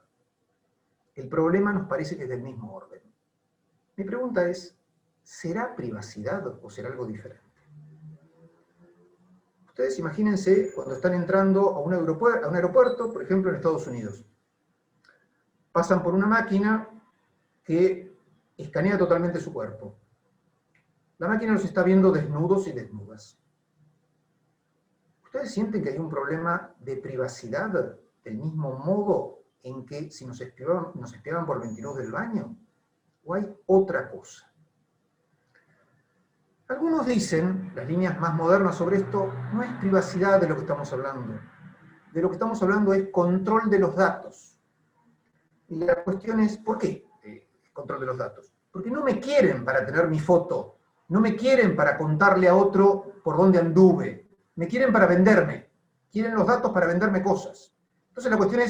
El problema nos parece que es del mismo orden. Mi pregunta es, ¿será privacidad o será algo diferente? Ustedes imagínense cuando están entrando a un aeropuerto, por ejemplo en Estados Unidos. Pasan por una máquina que escanea totalmente su cuerpo. La máquina los está viendo desnudos y desnudas. ¿Ustedes sienten que hay un problema de privacidad del mismo modo en que si nos espiaban por el ventiluz del baño? ¿O hay otra cosa? Algunos dicen, las líneas más modernas sobre esto, no es privacidad de lo que estamos hablando. De lo que estamos hablando es control de los datos. Y la cuestión es, ¿por qué control de los datos? Porque no me quieren para tener mi foto, no me quieren para contarle a otro por dónde anduve, me quieren para venderme, quieren los datos para venderme cosas. Entonces la cuestión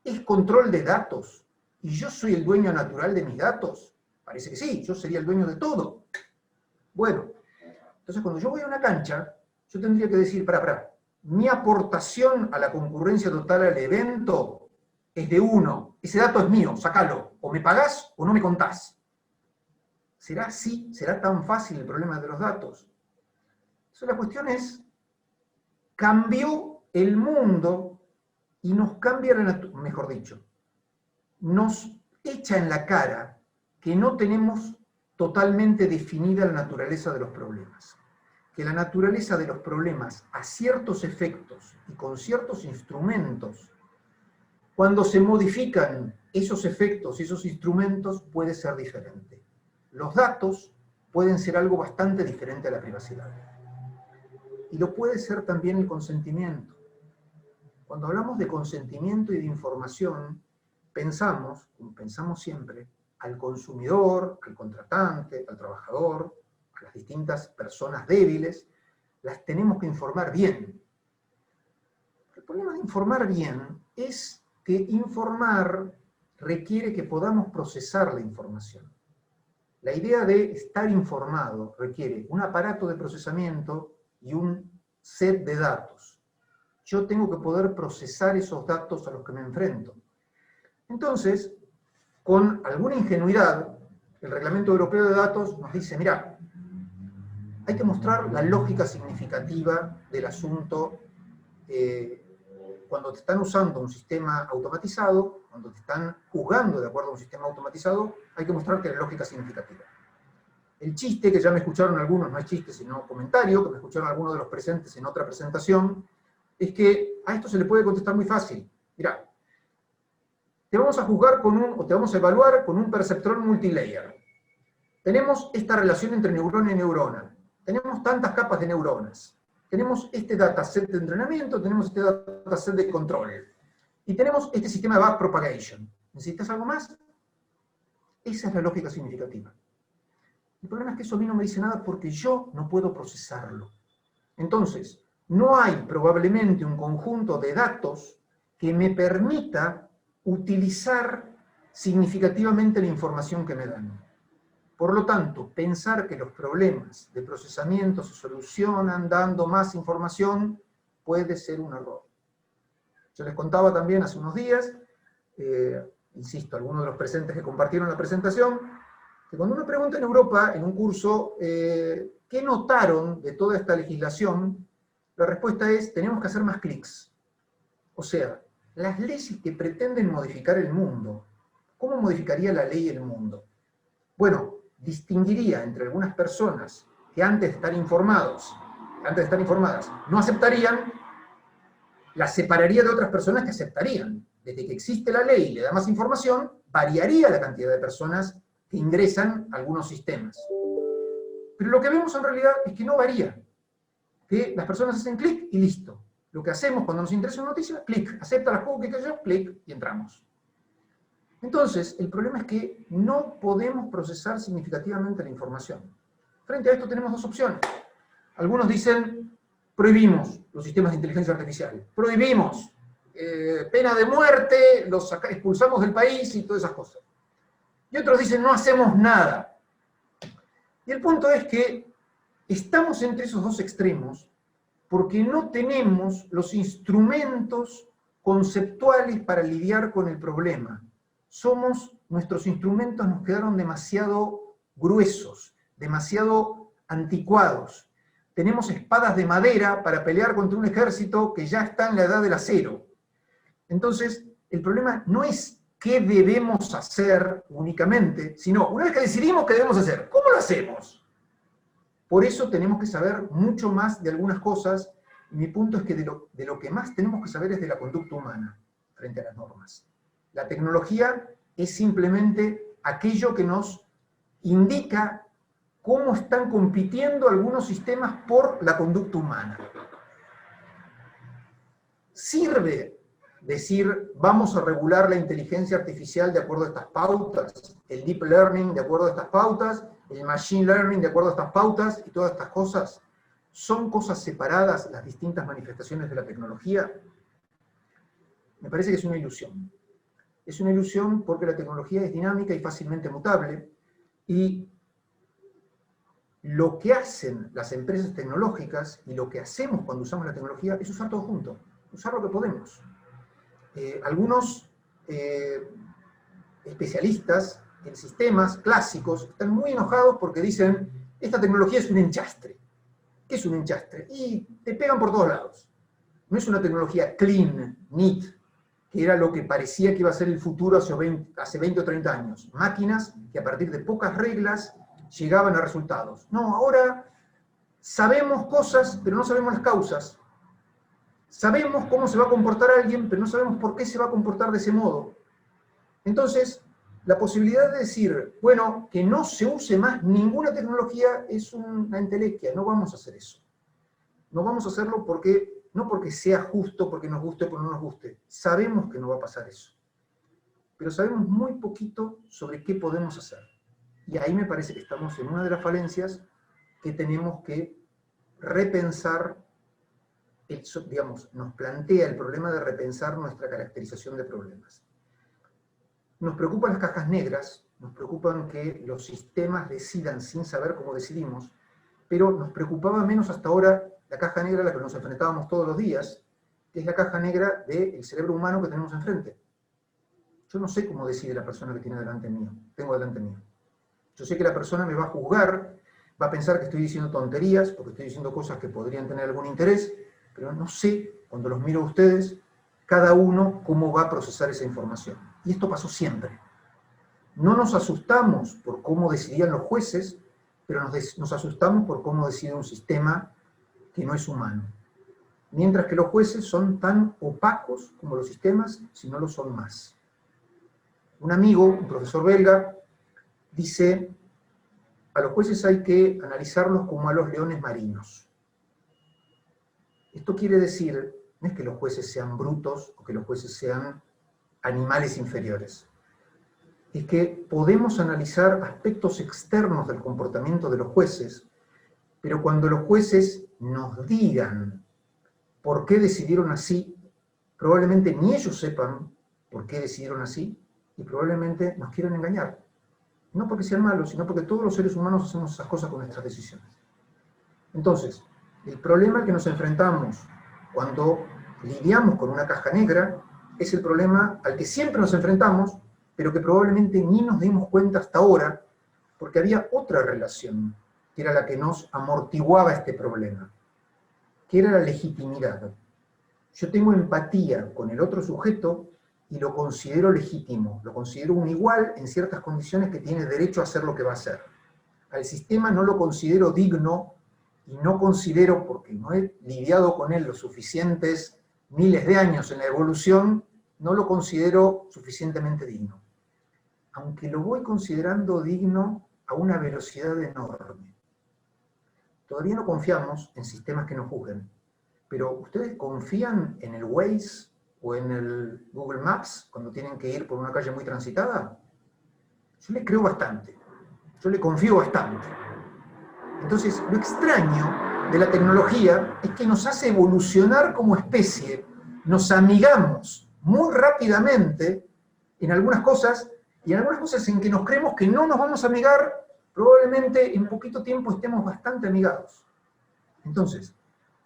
¿es control de datos? ¿Y yo soy el dueño natural de mis datos? Parece que sí, yo sería el dueño de todo. Bueno, entonces cuando yo voy a una cancha, yo tendría que decir, mi aportación a la concurrencia total al evento es de 1, ese dato es mío, sácalo, o me pagás o no me contás. ¿Será así? ¿Será tan fácil el problema de los datos? Entonces la cuestión cambió el mundo y nos cambia mejor dicho, nos echa en la cara que no tenemos totalmente definida la naturaleza de los problemas. Que la naturaleza de los problemas a ciertos efectos y con ciertos instrumentos, cuando se modifican esos efectos y esos instrumentos, puede ser diferente. Los datos pueden ser algo bastante diferente a la privacidad. Y lo puede ser también el consentimiento. Cuando hablamos de consentimiento y de información, pensamos, como pensamos siempre, al consumidor, al contratante, al trabajador, a las distintas personas débiles, las tenemos que informar bien. El problema de informar bien es que informar requiere que podamos procesar la información. La idea de estar informado requiere un aparato de procesamiento y un set de datos. Yo tengo que poder procesar esos datos a los que me enfrento. Entonces, con alguna ingenuidad, el Reglamento Europeo de Datos nos dice, mirá, hay que mostrar la lógica significativa del asunto cuando te están usando un sistema automatizado, cuando te están juzgando de acuerdo a un sistema automatizado, hay que mostrar que la lógica significativa. El chiste, que ya me escucharon algunos, no es chiste sino comentario, que me escucharon algunos de los presentes en otra presentación, es que a esto se le puede contestar muy fácil. Mirá, te vamos a juzgar o te vamos a evaluar con un perceptrón multilayer. Tenemos esta relación entre neurona y neurona. Tenemos tantas capas de neuronas. Tenemos este dataset de entrenamiento, tenemos este dataset de control. Y tenemos este sistema de backpropagation. ¿Necesitas algo más? Esa es la lógica significativa. El problema es que eso a mí no me dice nada porque yo no puedo procesarlo. Entonces, no hay probablemente un conjunto de datos que me permita utilizar significativamente la información que me dan. Por lo tanto, pensar que los problemas de procesamiento se solucionan dando más información puede ser un error. Yo les contaba también hace unos días, insisto, algunos de los presentes que compartieron la presentación, que cuando uno pregunta en Europa, en un curso, ¿qué notaron de toda esta legislación? La respuesta es, tenemos que hacer más clics. O sea, las leyes que pretenden modificar el mundo, ¿cómo modificaría la ley el mundo? Bueno, distinguiría entre algunas personas que antes de estar informadas, no aceptarían, las separaría de otras personas que aceptarían. Desde que existe la ley y le da más información, variaría la cantidad de personas que ingresan a algunos sistemas. Pero lo que vemos en realidad es que no varía, que las personas hacen clic y listo. Lo que hacemos cuando nos interesa una noticia, clic, acepta la juego que yo, clic, y entramos. Entonces, el problema es que no podemos procesar significativamente la información. Frente a esto tenemos dos opciones. Algunos dicen, prohibimos los sistemas de inteligencia artificial, prohibimos, pena de muerte, los expulsamos del país y todas esas cosas. Y otros dicen, no hacemos nada. Y el punto es que estamos entre esos dos extremos porque no tenemos los instrumentos conceptuales para lidiar con el problema. Nuestros instrumentos nos quedaron demasiado gruesos, demasiado anticuados. Tenemos espadas de madera para pelear contra un ejército que ya está en la edad del acero. Entonces, el problema no es qué debemos hacer únicamente, sino una vez que decidimos qué debemos hacer, ¿cómo lo hacemos? Por eso tenemos que saber mucho más de algunas cosas, y mi punto es que de lo que más tenemos que saber es de la conducta humana frente a las normas. La tecnología es simplemente aquello que nos indica cómo están compitiendo algunos sistemas por la conducta humana. Sirve decir, vamos a regular la inteligencia artificial de acuerdo a estas pautas, el deep learning de acuerdo a estas pautas, el machine learning de acuerdo a estas pautas, y todas estas cosas, ¿son cosas separadas las distintas manifestaciones de la tecnología? Me parece que es una ilusión. Es una ilusión porque la tecnología es dinámica y fácilmente mutable, y lo que hacen las empresas tecnológicas y lo que hacemos cuando usamos la tecnología es usar todo junto, usar lo que podemos. Algunos especialistas en sistemas clásicos están muy enojados porque dicen, esta tecnología es un enchastre. ¿Qué es un enchastre? Y te pegan por todos lados. No es una tecnología clean, neat, que era lo que parecía que iba a ser el futuro hace 20 o 30 años. Máquinas que a partir de pocas reglas llegaban a resultados. No, ahora sabemos cosas, pero no sabemos las causas. Sabemos cómo se va a comportar alguien, pero no sabemos por qué se va a comportar de ese modo. Entonces, la posibilidad de decir, bueno, que no se use más ninguna tecnología es una entelequia, no vamos a hacer eso. No vamos a hacerlo porque, no porque sea justo, porque nos guste o porque no nos guste. Sabemos que no va a pasar eso. Pero sabemos muy poquito sobre qué podemos hacer. Y ahí me parece que estamos en una de las falencias que tenemos que repensar, digamos, nos plantea el problema de repensar nuestra caracterización de problemas. Nos preocupan las cajas negras, nos preocupan que los sistemas decidan sin saber cómo decidimos, pero nos preocupaba menos hasta ahora la caja negra a la que nos enfrentábamos todos los días, que es la caja negra del cerebro humano que tenemos enfrente. Yo no sé cómo decide la persona que tengo delante mío. Yo sé que la persona me va a juzgar, va a pensar que estoy diciendo tonterías, porque estoy diciendo cosas que podrían tener algún interés, pero no sé, cuando los miro a ustedes, cada uno cómo va a procesar esa información. Y esto pasó siempre. No nos asustamos por cómo decidían los jueces, pero nos asustamos por cómo decide un sistema que no es humano. Mientras que los jueces son tan opacos como los sistemas, si no lo son más. Un amigo, un profesor belga, dice, a los jueces hay que analizarlos como a los leones marinos. Esto quiere decir, no es que los jueces sean brutos o que los jueces sean animales inferiores. Es que podemos analizar aspectos externos del comportamiento de los jueces, pero cuando los jueces nos digan por qué decidieron así, probablemente ni ellos sepan por qué decidieron así, y probablemente nos quieran engañar. No porque sean malos, sino porque todos los seres humanos hacemos esas cosas con nuestras decisiones. Entonces, el problema al que nos enfrentamos cuando lidiamos con una caja negra es el problema al que siempre nos enfrentamos, pero que probablemente ni nos dimos cuenta hasta ahora, porque había otra relación, que era la que nos amortiguaba este problema, que era la legitimidad. Yo tengo empatía con el otro sujeto y lo considero legítimo, lo considero un igual en ciertas condiciones que tiene derecho a hacer lo que va a hacer. Al sistema no lo considero digno y no considero, porque no he lidiado con él los suficientes miles de años en la evolución, no lo considero suficientemente digno. Aunque lo voy considerando digno a una velocidad enorme. Todavía no confiamos en sistemas que nos juzguen, pero ¿ustedes confían en el Waze o en el Google Maps cuando tienen que ir por una calle muy transitada? Yo le creo bastante, yo le confío bastante. Entonces, lo extraño de la tecnología es que nos hace evolucionar como especie, nos amigamos muy rápidamente en algunas cosas, y en algunas cosas en que nos creemos que no nos vamos a amigar, probablemente en poquito tiempo estemos bastante amigados. Entonces,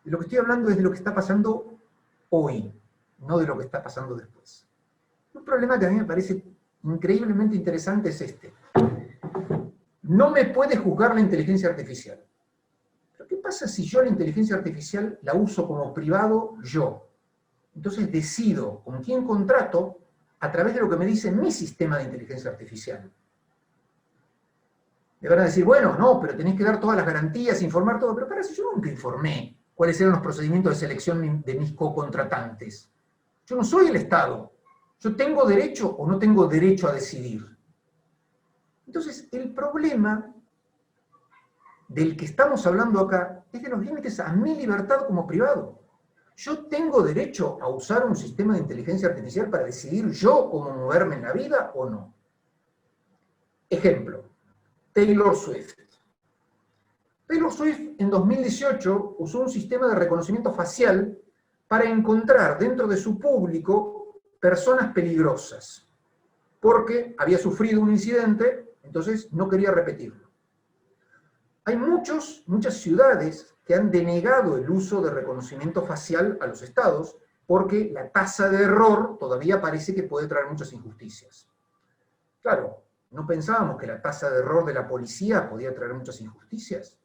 de lo que estoy hablando es de lo que está pasando hoy, no de lo que está pasando después. Un problema que a mí me parece increíblemente interesante es este. No me puede juzgar la inteligencia artificial. Pero ¿qué pasa si yo la inteligencia artificial la uso como privado yo? Entonces decido con quién contrato a través de lo que me dice mi sistema de inteligencia artificial. Me van a decir, bueno, no, pero tenés que dar todas las garantías, informar todo. Pero para eso yo nunca informé cuáles eran los procedimientos de selección de mis co-contratantes. Yo no soy el Estado. Yo tengo derecho o no tengo derecho a decidir. Entonces, el problema del que estamos hablando acá es de los límites a mi libertad como privado. ¿Yo tengo derecho a usar un sistema de inteligencia artificial para decidir yo cómo moverme en la vida o no? Ejemplo, Taylor Swift. Taylor Swift en 2018 usó un sistema de reconocimiento facial para encontrar dentro de su público personas peligrosas, porque había sufrido un incidente, entonces no quería repetirlo. Hay muchas ciudades que han denegado el uso de reconocimiento facial a los estados, porque la tasa de error todavía parece que puede traer muchas injusticias. Claro, ¿no pensábamos que la tasa de error de la policía podía traer muchas injusticias?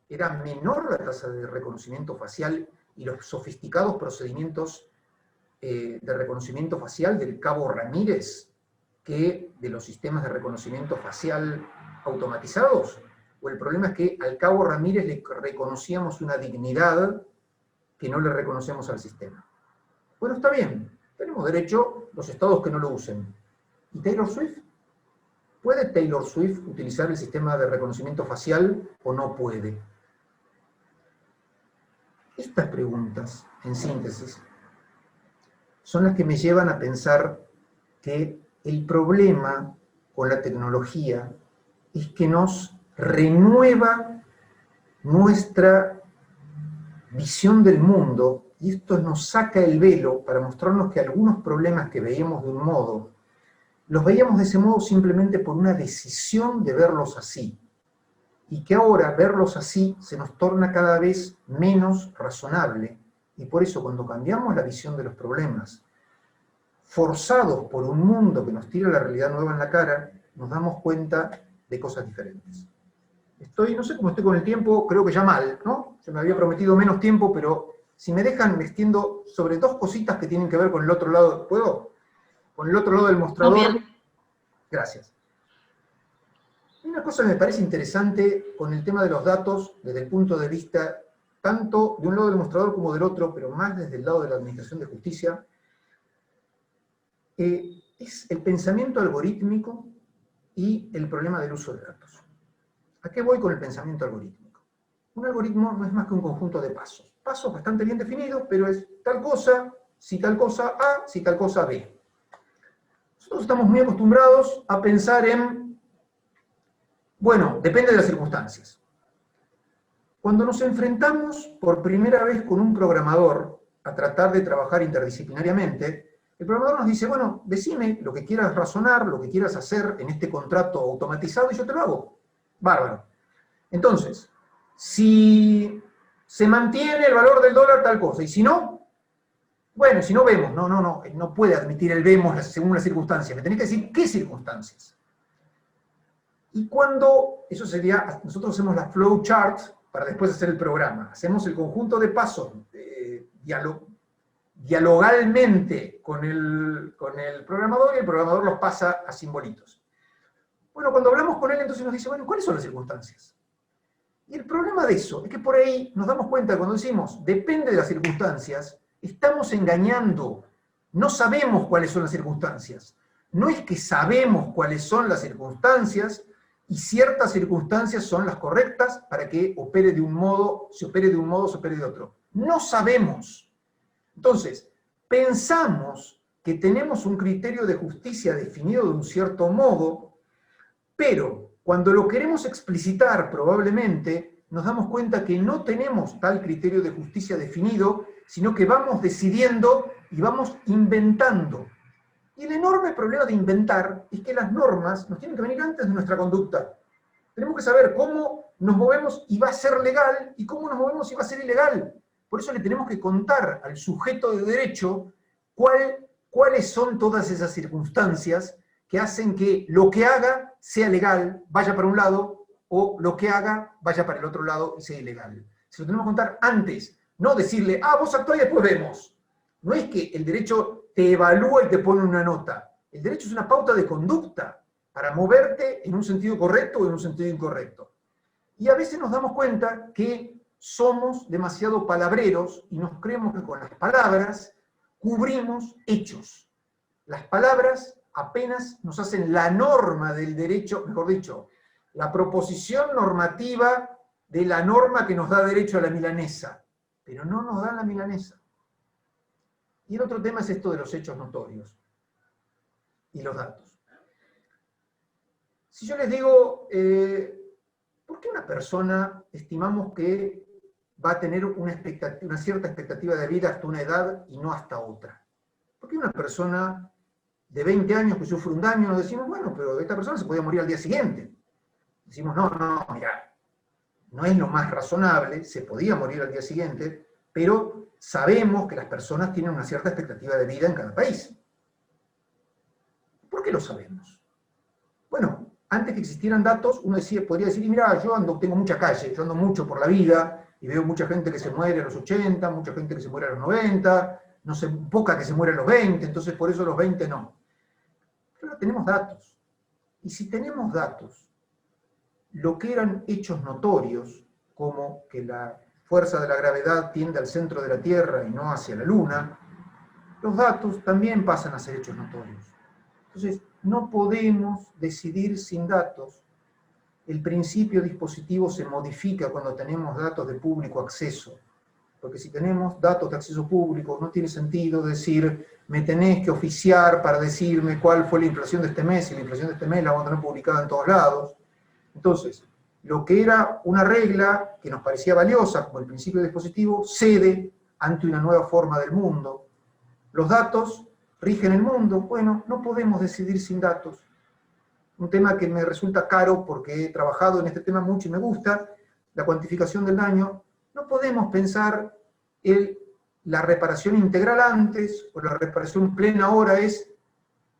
Era menor la tasa de reconocimiento facial y los sofisticados procedimientos de reconocimiento facial del cabo Ramírez que de los sistemas de reconocimiento facial automatizados. O el problema es que al cabo Ramírez le reconocíamos una dignidad que no le reconocemos al sistema. Bueno, está bien, tenemos derecho los estados que no lo usen. ¿Y Taylor Swift? ¿Puede Taylor Swift utilizar el sistema de reconocimiento facial o no puede? Estas preguntas, en síntesis, son las que me llevan a pensar que el problema con la tecnología es que nos renueva nuestra visión del mundo, y esto nos saca el velo para mostrarnos que algunos problemas que veíamos de un modo, los veíamos de ese modo simplemente por una decisión de verlos así, y que ahora verlos así se nos torna cada vez menos razonable, y por eso cuando cambiamos la visión de los problemas, forzados por un mundo que nos tira la realidad nueva en la cara, nos damos cuenta de cosas diferentes. No sé cómo estoy con el tiempo, creo que ya mal, ¿no? Se me había prometido menos tiempo, pero si me dejan, me extiendo sobre dos cositas que tienen que ver con el otro lado, ¿puedo? Con el otro lado del mostrador. Bien. Gracias. Hay una cosa que me parece interesante con el tema de los datos, desde el punto de vista tanto de un lado del mostrador como del otro, pero más desde el lado de la Administración de Justicia, es el pensamiento algorítmico y el problema del uso de datos. ¿A qué voy con el pensamiento algorítmico? Un algoritmo no es más que un conjunto de pasos. Pasos bastante bien definidos, pero es tal cosa, si tal cosa A, si tal cosa B. Nosotros estamos muy acostumbrados a pensar en, bueno, depende de las circunstancias. Cuando nos enfrentamos por primera vez con un programador a tratar de trabajar interdisciplinariamente, el programador nos dice, bueno, decime lo que quieras razonar, lo que quieras hacer en este contrato automatizado y yo te lo hago. Bárbaro. Entonces, si se mantiene el valor del dólar tal cosa, y si no, bueno, si no vemos, no puede admitir el vemos según las circunstancias, me tenés que decir qué circunstancias. Y cuando, eso sería, nosotros hacemos la flowchart para después hacer el programa, hacemos el conjunto de pasos, dialogalmente con el programador, y el programador los pasa a simbolitos. Bueno, cuando hablamos con él, entonces nos dice, bueno, ¿cuáles son las circunstancias? Y el problema de eso es que por ahí nos damos cuenta que cuando decimos, depende de las circunstancias, estamos engañando. No sabemos cuáles son las circunstancias. No es que sabemos cuáles son las circunstancias, y ciertas circunstancias son las correctas para que opere de un modo, se opere de otro. No sabemos. Entonces, pensamos que tenemos un criterio de justicia definido de un cierto modo, pero cuando lo queremos explicitar probablemente, nos damos cuenta que no tenemos tal criterio de justicia definido, sino que vamos decidiendo y vamos inventando. Y el enorme problema de inventar es que las normas nos tienen que venir antes de nuestra conducta. Tenemos que saber cómo nos movemos y va a ser legal, y cómo nos movemos y va a ser ilegal. Por eso le tenemos que contar al sujeto de derecho cuáles son todas esas circunstancias que hacen que lo que haga sea legal, vaya para un lado, o lo que haga vaya para el otro lado y sea ilegal. Se lo tenemos que contar antes, no decirle, vos actuá y después vemos. No es que el derecho te evalúa y te pone una nota. El derecho es una pauta de conducta para moverte en un sentido correcto o en un sentido incorrecto. Y a veces nos damos cuenta que somos demasiado palabreros y nos creemos que con las palabras cubrimos hechos. Las palabras apenas nos hacen la norma del derecho, mejor dicho, la proposición normativa de la norma que nos da derecho a la milanesa, pero no nos da la milanesa. Y el otro tema es esto de los hechos notorios y los datos. Si yo les digo, ¿por qué una persona estimamos que va a tener una cierta expectativa de vida hasta una edad y no hasta otra? ¿Por qué una persona de 20 años que sufre un daño nos decimos, bueno, pero esta persona se podía morir al día siguiente? Decimos, no, mira, no es lo más razonable, se podía morir al día siguiente, pero sabemos que las personas tienen una cierta expectativa de vida en cada país. ¿Por qué lo sabemos? Bueno, antes que existieran datos, uno podría decir, mira, tengo mucha calle, yo ando mucho por la vida, y veo mucha gente que se muere a los 80, mucha gente que se muere a los 90, no sé, poca que se muere a los 20, entonces por eso los 20 no. Pero ahora tenemos datos. Y si tenemos datos, lo que eran hechos notorios, como que la fuerza de la gravedad tiende al centro de la Tierra y no hacia la Luna, los datos también pasan a ser hechos notorios. Entonces, no podemos decidir sin datos. El principio dispositivo se modifica cuando tenemos datos de público acceso. Porque si tenemos datos de acceso público, no tiene sentido decir, me tenés que oficiar para decirme cuál fue la inflación de este mes, y la inflación de este mes la vamos a tener publicada en todos lados. Entonces, lo que era una regla que nos parecía valiosa, como el principio dispositivo, cede ante una nueva forma del mundo. Los datos rigen el mundo. Bueno, no podemos decidir sin datos. Un tema que me resulta caro porque he trabajado en este tema mucho y me gusta, la cuantificación del daño. No podemos pensar en la reparación integral antes o la reparación plena ahora es,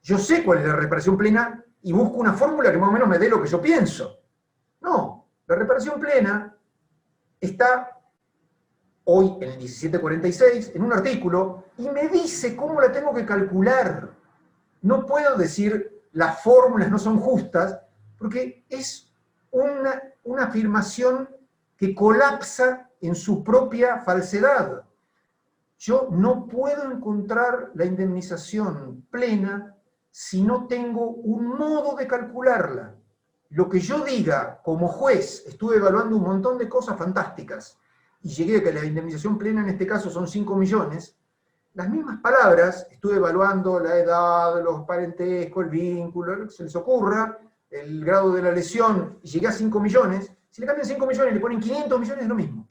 yo sé cuál es la reparación plena y busco una fórmula que más o menos me dé lo que yo pienso. No, la reparación plena está hoy en el 1746, en un artículo, y me dice cómo la tengo que calcular. No puedo decir las fórmulas no son justas, porque es una afirmación que colapsa en su propia falsedad. Yo no puedo encontrar la indemnización plena si no tengo un modo de calcularla. Lo que yo diga como juez, estuve evaluando un montón de cosas fantásticas, y llegué a que la indemnización plena en este caso son 5 millones, las mismas palabras, estuve evaluando la edad, los parentescos, el vínculo, lo que se les ocurra, el grado de la lesión, y llegué a 5 millones, si le cambian 5 millones y le ponen 500 millones es lo mismo.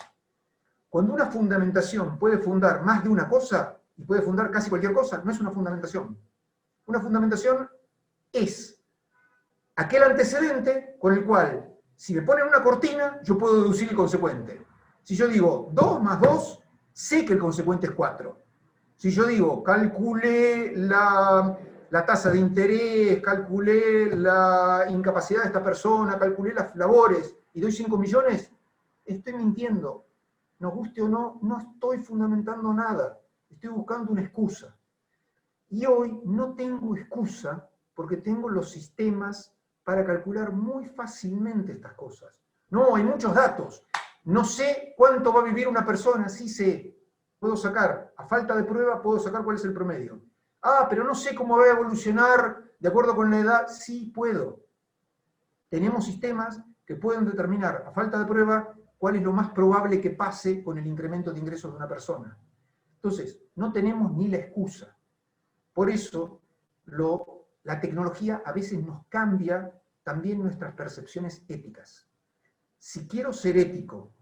Cuando una fundamentación puede fundar más de una cosa, y puede fundar casi cualquier cosa, no es una fundamentación. Una fundamentación es aquel antecedente con el cual, si me ponen una cortina, yo puedo deducir el consecuente. Si yo digo 2 más 2, sé que el consecuente es 4. Si yo digo, calculé la tasa de interés, calculé la incapacidad de esta persona, calculé las labores y doy 5 millones, estoy mintiendo. Nos guste o no, no estoy fundamentando nada. Estoy buscando una excusa. Y hoy no tengo excusa porque tengo los sistemas para calcular muy fácilmente estas cosas. No, hay muchos datos. No sé cuánto va a vivir una persona, sí sé. Puedo sacar, a falta de prueba, puedo sacar cuál es el promedio. Ah, pero no sé cómo va a evolucionar de acuerdo con la edad. Sí puedo. Tenemos sistemas que pueden determinar, a falta de prueba, cuál es lo más probable que pase con el incremento de ingresos de una persona. Entonces, no tenemos ni la excusa. Por eso, la tecnología a veces nos cambia también nuestras percepciones éticas. Si quiero ser ético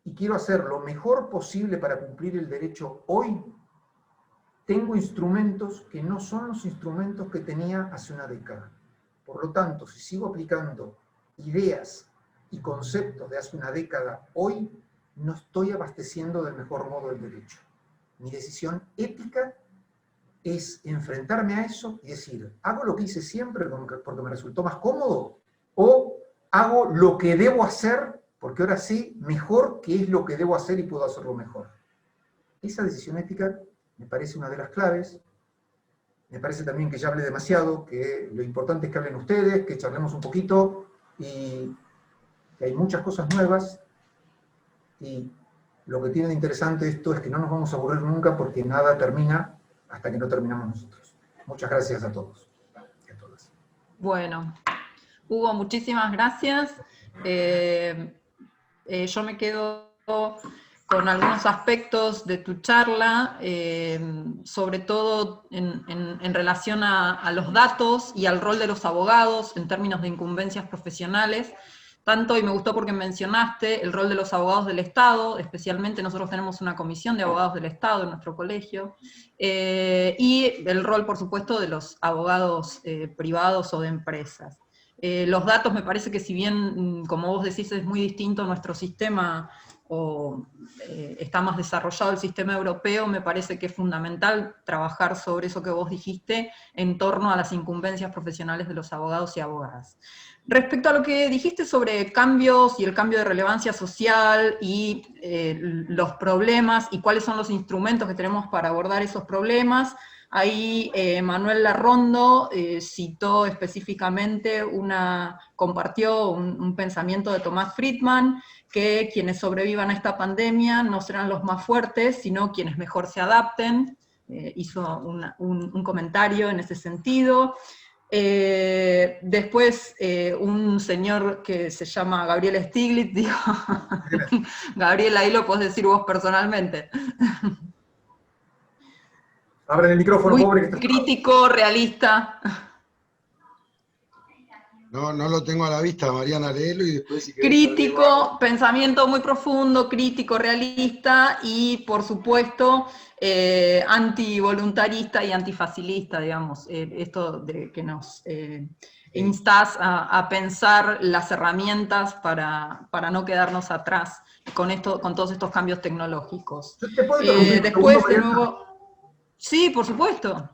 y quiero hacer lo mejor posible para cumplir el derecho hoy, tengo instrumentos que no son los instrumentos que tenía hace una década. Por lo tanto, si sigo aplicando ideas y conceptos de hace una década hoy, no estoy abasteciendo del mejor modo el derecho. Mi decisión ética es enfrentarme a eso y decir, ¿hago lo que hice siempre porque me resultó más cómodo? ¿O hago lo que debo hacer porque ahora sé mejor qué es lo que debo hacer y puedo hacerlo mejor? Esa decisión ética me parece una de las claves. Me parece también que ya hablé demasiado, que lo importante es que hablen ustedes, que charlemos un poquito, y que hay muchas cosas nuevas, y lo que tiene de interesante esto es que no nos vamos a aburrir nunca porque nada termina hasta que no terminamos nosotros. Muchas gracias a todos y a todas. Bueno, Hugo, muchísimas gracias. Yo me quedo con algunos aspectos de tu charla, sobre todo en relación a los datos y al rol de los abogados en términos de incumbencias profesionales. Tanto, y me gustó porque mencionaste el rol de los abogados del Estado, especialmente nosotros tenemos una comisión de abogados del Estado en nuestro colegio, y el rol, por supuesto, de los abogados privados o de empresas. Los datos, me parece que si bien, como vos decís, es muy distinto nuestro sistema, o está más desarrollado el sistema europeo, me parece que es fundamental trabajar sobre eso que vos dijiste, en torno a las incumbencias profesionales de los abogados y abogadas. Respecto a lo que dijiste sobre cambios y el cambio de relevancia social y los problemas y cuáles son los instrumentos que tenemos para abordar esos problemas, ahí Manuel Larrondo citó específicamente, compartió un pensamiento de Tomás Friedman, que quienes sobrevivan a esta pandemia no serán los más fuertes, sino quienes mejor se adapten. Hizo un comentario en ese sentido. Después un señor que se llama Gabriel Stiglitz dijo, Gabriel, ahí lo podés decir vos personalmente. Abren el micrófono, muy pobre. Que crítico, realista. No lo tengo a la vista, Mariana, léelo y después si querés. Crítico, pensamiento muy profundo, crítico, realista y, por supuesto, antivoluntarista y antifacilista, digamos. Esto de que nos instás a pensar las herramientas para no quedarnos atrás con todos estos cambios tecnológicos. ¿Te puedo interrumpir? Después, de nuevo... Sí, por supuesto.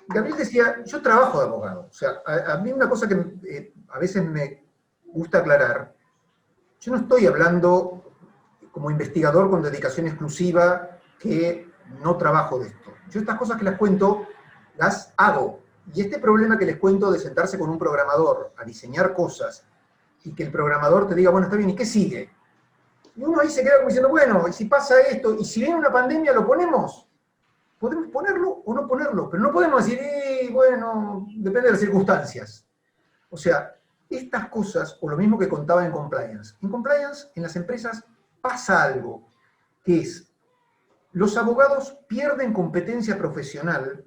Gabriel decía, yo trabajo de abogado. O sea, a mí una cosa que a veces me gusta aclarar, yo no estoy hablando como investigador con dedicación exclusiva que no trabajo de esto. Yo estas cosas que las cuento, las hago. Y este problema que les cuento de sentarse con un programador a diseñar cosas y que el programador te diga, bueno, está bien, ¿y qué sigue? Y uno ahí se queda como diciendo, bueno, y si pasa esto, y si viene una pandemia, ¿lo ponemos? Podemos ponerlo o no ponerlo, pero no podemos decir, bueno, depende de las circunstancias. O sea, estas cosas, o lo mismo que contaba en compliance. En compliance, en las empresas, pasa algo, que es, los abogados pierden competencia profesional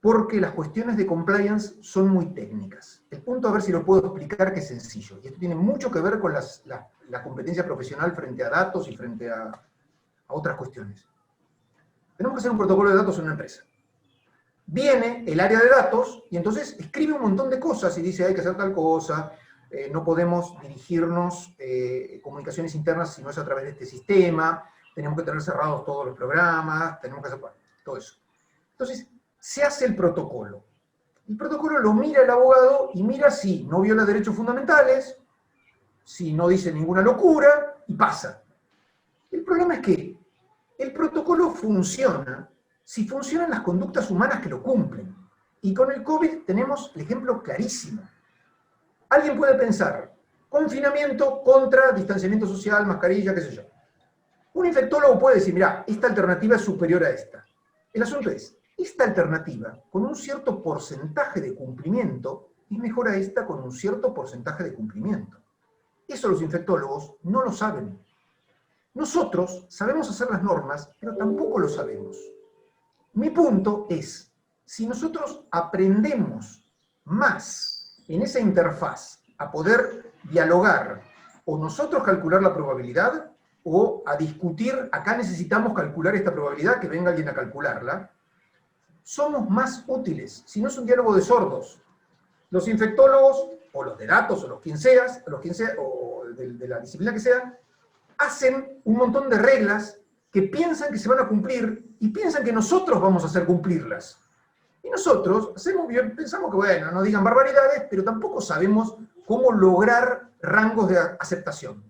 porque las cuestiones de compliance son muy técnicas. El punto, a ver si lo puedo explicar, que es sencillo. Y esto tiene mucho que ver con la competencia profesional frente a datos y frente a otras cuestiones. Tenemos que hacer un protocolo de datos en una empresa. Viene el área de datos y entonces escribe un montón de cosas y dice hay que hacer tal cosa, no podemos dirigirnos comunicaciones internas si no es a través de este sistema, tenemos que tener cerrados todos los programas, tenemos que hacer todo eso. Entonces, se hace el protocolo. El protocolo lo mira el abogado y mira si no viola derechos fundamentales, si no dice ninguna locura, y pasa. El problema es que el protocolo funciona si funcionan las conductas humanas que lo cumplen. Y con el COVID tenemos el ejemplo clarísimo. Alguien puede pensar, confinamiento contra distanciamiento social, mascarilla, qué sé yo. Un infectólogo puede decir, mira, esta alternativa es superior a esta. El asunto es, esta alternativa, con un cierto porcentaje de cumplimiento, es mejor a esta con un cierto porcentaje de cumplimiento. Eso los infectólogos no lo saben. Nosotros sabemos hacer las normas, pero tampoco lo sabemos. Mi punto es, si nosotros aprendemos más en esa interfaz a poder dialogar, o nosotros calcular la probabilidad, o a discutir, acá necesitamos calcular esta probabilidad, que venga alguien a calcularla, somos más útiles, si no es un diálogo de sordos. Los infectólogos, o los de datos, o los quien sea, o de la disciplina que sea, hacen un montón de reglas que piensan que se van a cumplir y piensan que nosotros vamos a hacer cumplirlas. Y nosotros pensamos que, bueno, no digan barbaridades, pero tampoco sabemos cómo lograr rangos de aceptación.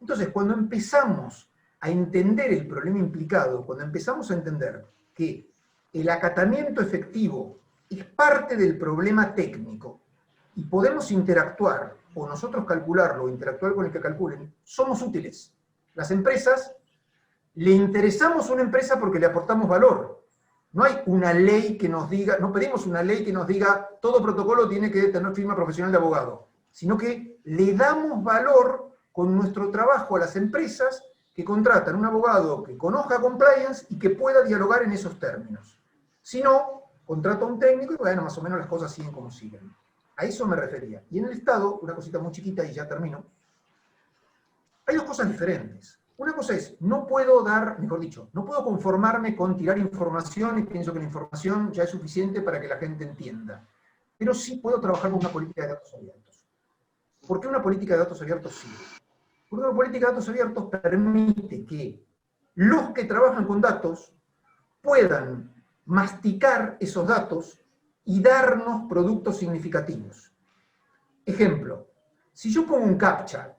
Entonces, cuando empezamos a entender el problema implicado, cuando empezamos a entender que el acatamiento efectivo es parte del problema técnico y podemos interactuar, o nosotros calcularlo, o interactuar con el que calculen, somos útiles. Las empresas, le interesamos a una empresa porque le aportamos valor. No hay una ley que nos diga, no pedimos una ley que nos diga todo protocolo tiene que tener firma profesional de abogado, sino que le damos valor con nuestro trabajo a las empresas que contratan un abogado que conozca compliance y que pueda dialogar en esos términos. Si no, contrata a un técnico y bueno, más o menos las cosas siguen como siguen. A eso me refería. Y en el Estado, una cosita muy chiquita y ya termino, hay dos cosas diferentes. Una cosa es, no puedo dar, mejor dicho, no puedo conformarme con tirar información y pienso que la información ya es suficiente para que la gente entienda. Pero sí puedo trabajar con una política de datos abiertos. ¿Por qué una política de datos abiertos sirve? Porque una política de datos abiertos permite que los que trabajan con datos puedan masticar esos datos y darnos productos significativos. Ejemplo, si yo pongo un CAPTCHA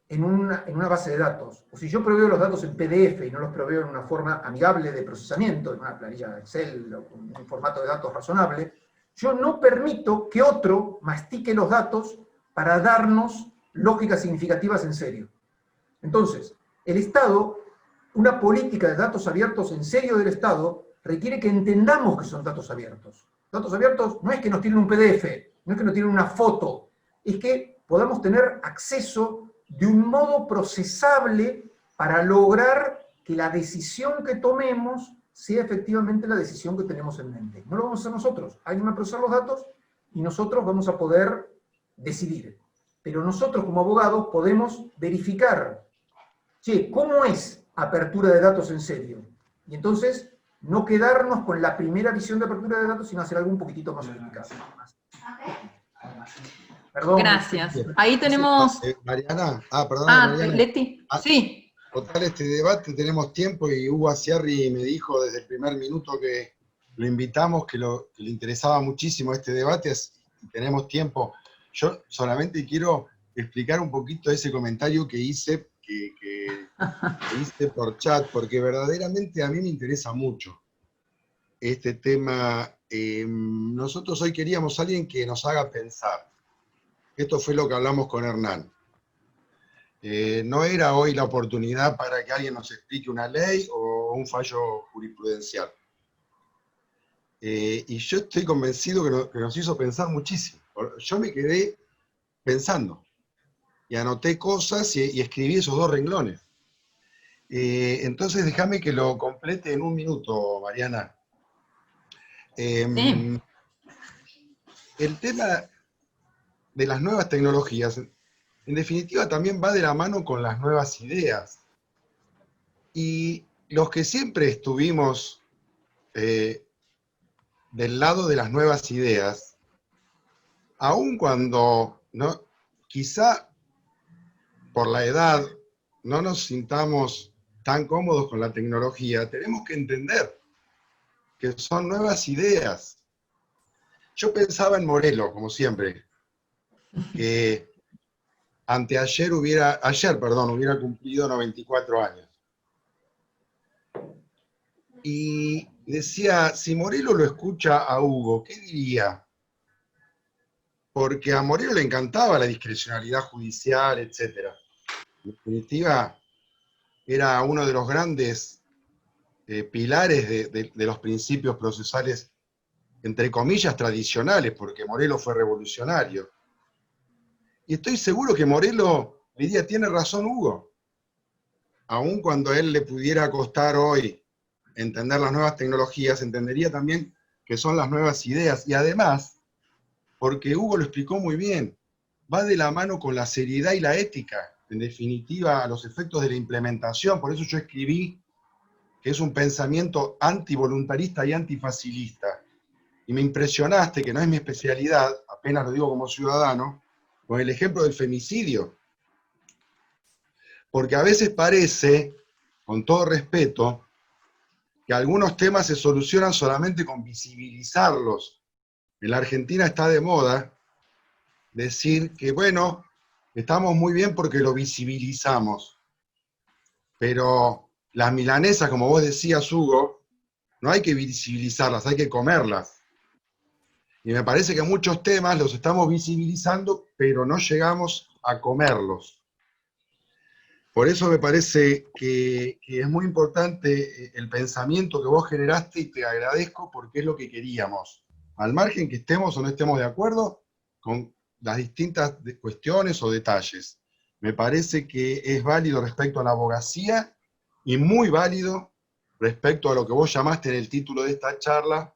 en una base de datos, o si yo proveo los datos en PDF y no los proveo en una forma amigable de procesamiento, en una planilla Excel o en un formato de datos razonable, yo no permito que otro mastique los datos para darnos lógicas significativas en serio. Entonces, el Estado, una política de datos abiertos en serio del Estado, requiere que entendamos que son datos abiertos. Datos abiertos no es que nos tienen un PDF, no es que nos tienen una foto, es que podamos tener acceso de un modo procesable para lograr que la decisión que tomemos sea efectivamente la decisión que tenemos en mente. No lo vamos a hacer nosotros, alguien va a procesar los datos y nosotros vamos a poder decidir. Pero nosotros como abogados podemos verificar, che, ¿cómo es apertura de datos en serio? Y entonces no quedarnos con la primera visión de apertura de datos, sino hacer algo un poquitito más sofisticado. Perdón. Gracias. Ahí tenemos... Mariana, perdón, Mariana. Leti, sí. Total, este debate tenemos tiempo y Hugo Aciarri me dijo desde el primer minuto que lo invitamos, que le interesaba muchísimo este debate, tenemos tiempo. Yo solamente quiero explicar un poquito ese comentario que hice, que hice por chat, porque verdaderamente a mí me interesa mucho este tema. Nosotros hoy queríamos a alguien que nos haga pensar. Esto fue lo que hablamos con Hernán. No era hoy la oportunidad para que alguien nos explique una ley o un fallo jurisprudencial. Y yo estoy convencido que nos hizo pensar muchísimo. Yo me quedé pensando y anoté cosas y escribí esos 2 renglones. Entonces déjame que lo complete en un minuto, Mariana. Sí. El tema de las nuevas tecnologías, en definitiva, también va de la mano con las nuevas ideas. Y los que siempre estuvimos del lado de las nuevas ideas, aun cuando quizá por la edad no nos sintamos tan cómodos con la tecnología, tenemos que entender que son nuevas ideas. Yo pensaba en Morelo, como siempre, que ayer hubiera cumplido 94 años. Y decía, si Morelo lo escucha a Hugo, ¿qué diría? Porque a Morelo le encantaba la discrecionalidad judicial, etc. En definitiva, era uno de los grandes pilares de los principios procesales, entre comillas, tradicionales, porque Morelo fue revolucionario. Y estoy seguro que Morelo diría, tiene razón Hugo. Aun cuando a él le pudiera costar hoy entender las nuevas tecnologías, entendería también que son las nuevas ideas. Y además, porque Hugo lo explicó muy bien, va de la mano con la seriedad y la ética, en definitiva, a los efectos de la implementación. Por eso yo escribí que es un pensamiento antivoluntarista y antifacilista. Y me impresionaste, que no es mi especialidad, apenas lo digo como ciudadano, con el ejemplo del femicidio. Porque a veces parece, con todo respeto, que algunos temas se solucionan solamente con visibilizarlos. En la Argentina está de moda decir que, bueno, estamos muy bien porque lo visibilizamos. Pero las milanesas, como vos decías, Hugo, no hay que visibilizarlas, hay que comerlas. Y me parece que muchos temas los estamos visibilizando, pero no llegamos a comerlos. Por eso me parece que es muy importante el pensamiento que vos generaste, y te agradezco porque es lo que queríamos. Al margen que estemos o no estemos de acuerdo con las distintas cuestiones o detalles. me parece que es válido respecto a la abogacía y muy válido respecto a lo que vos llamaste en el título de esta charla,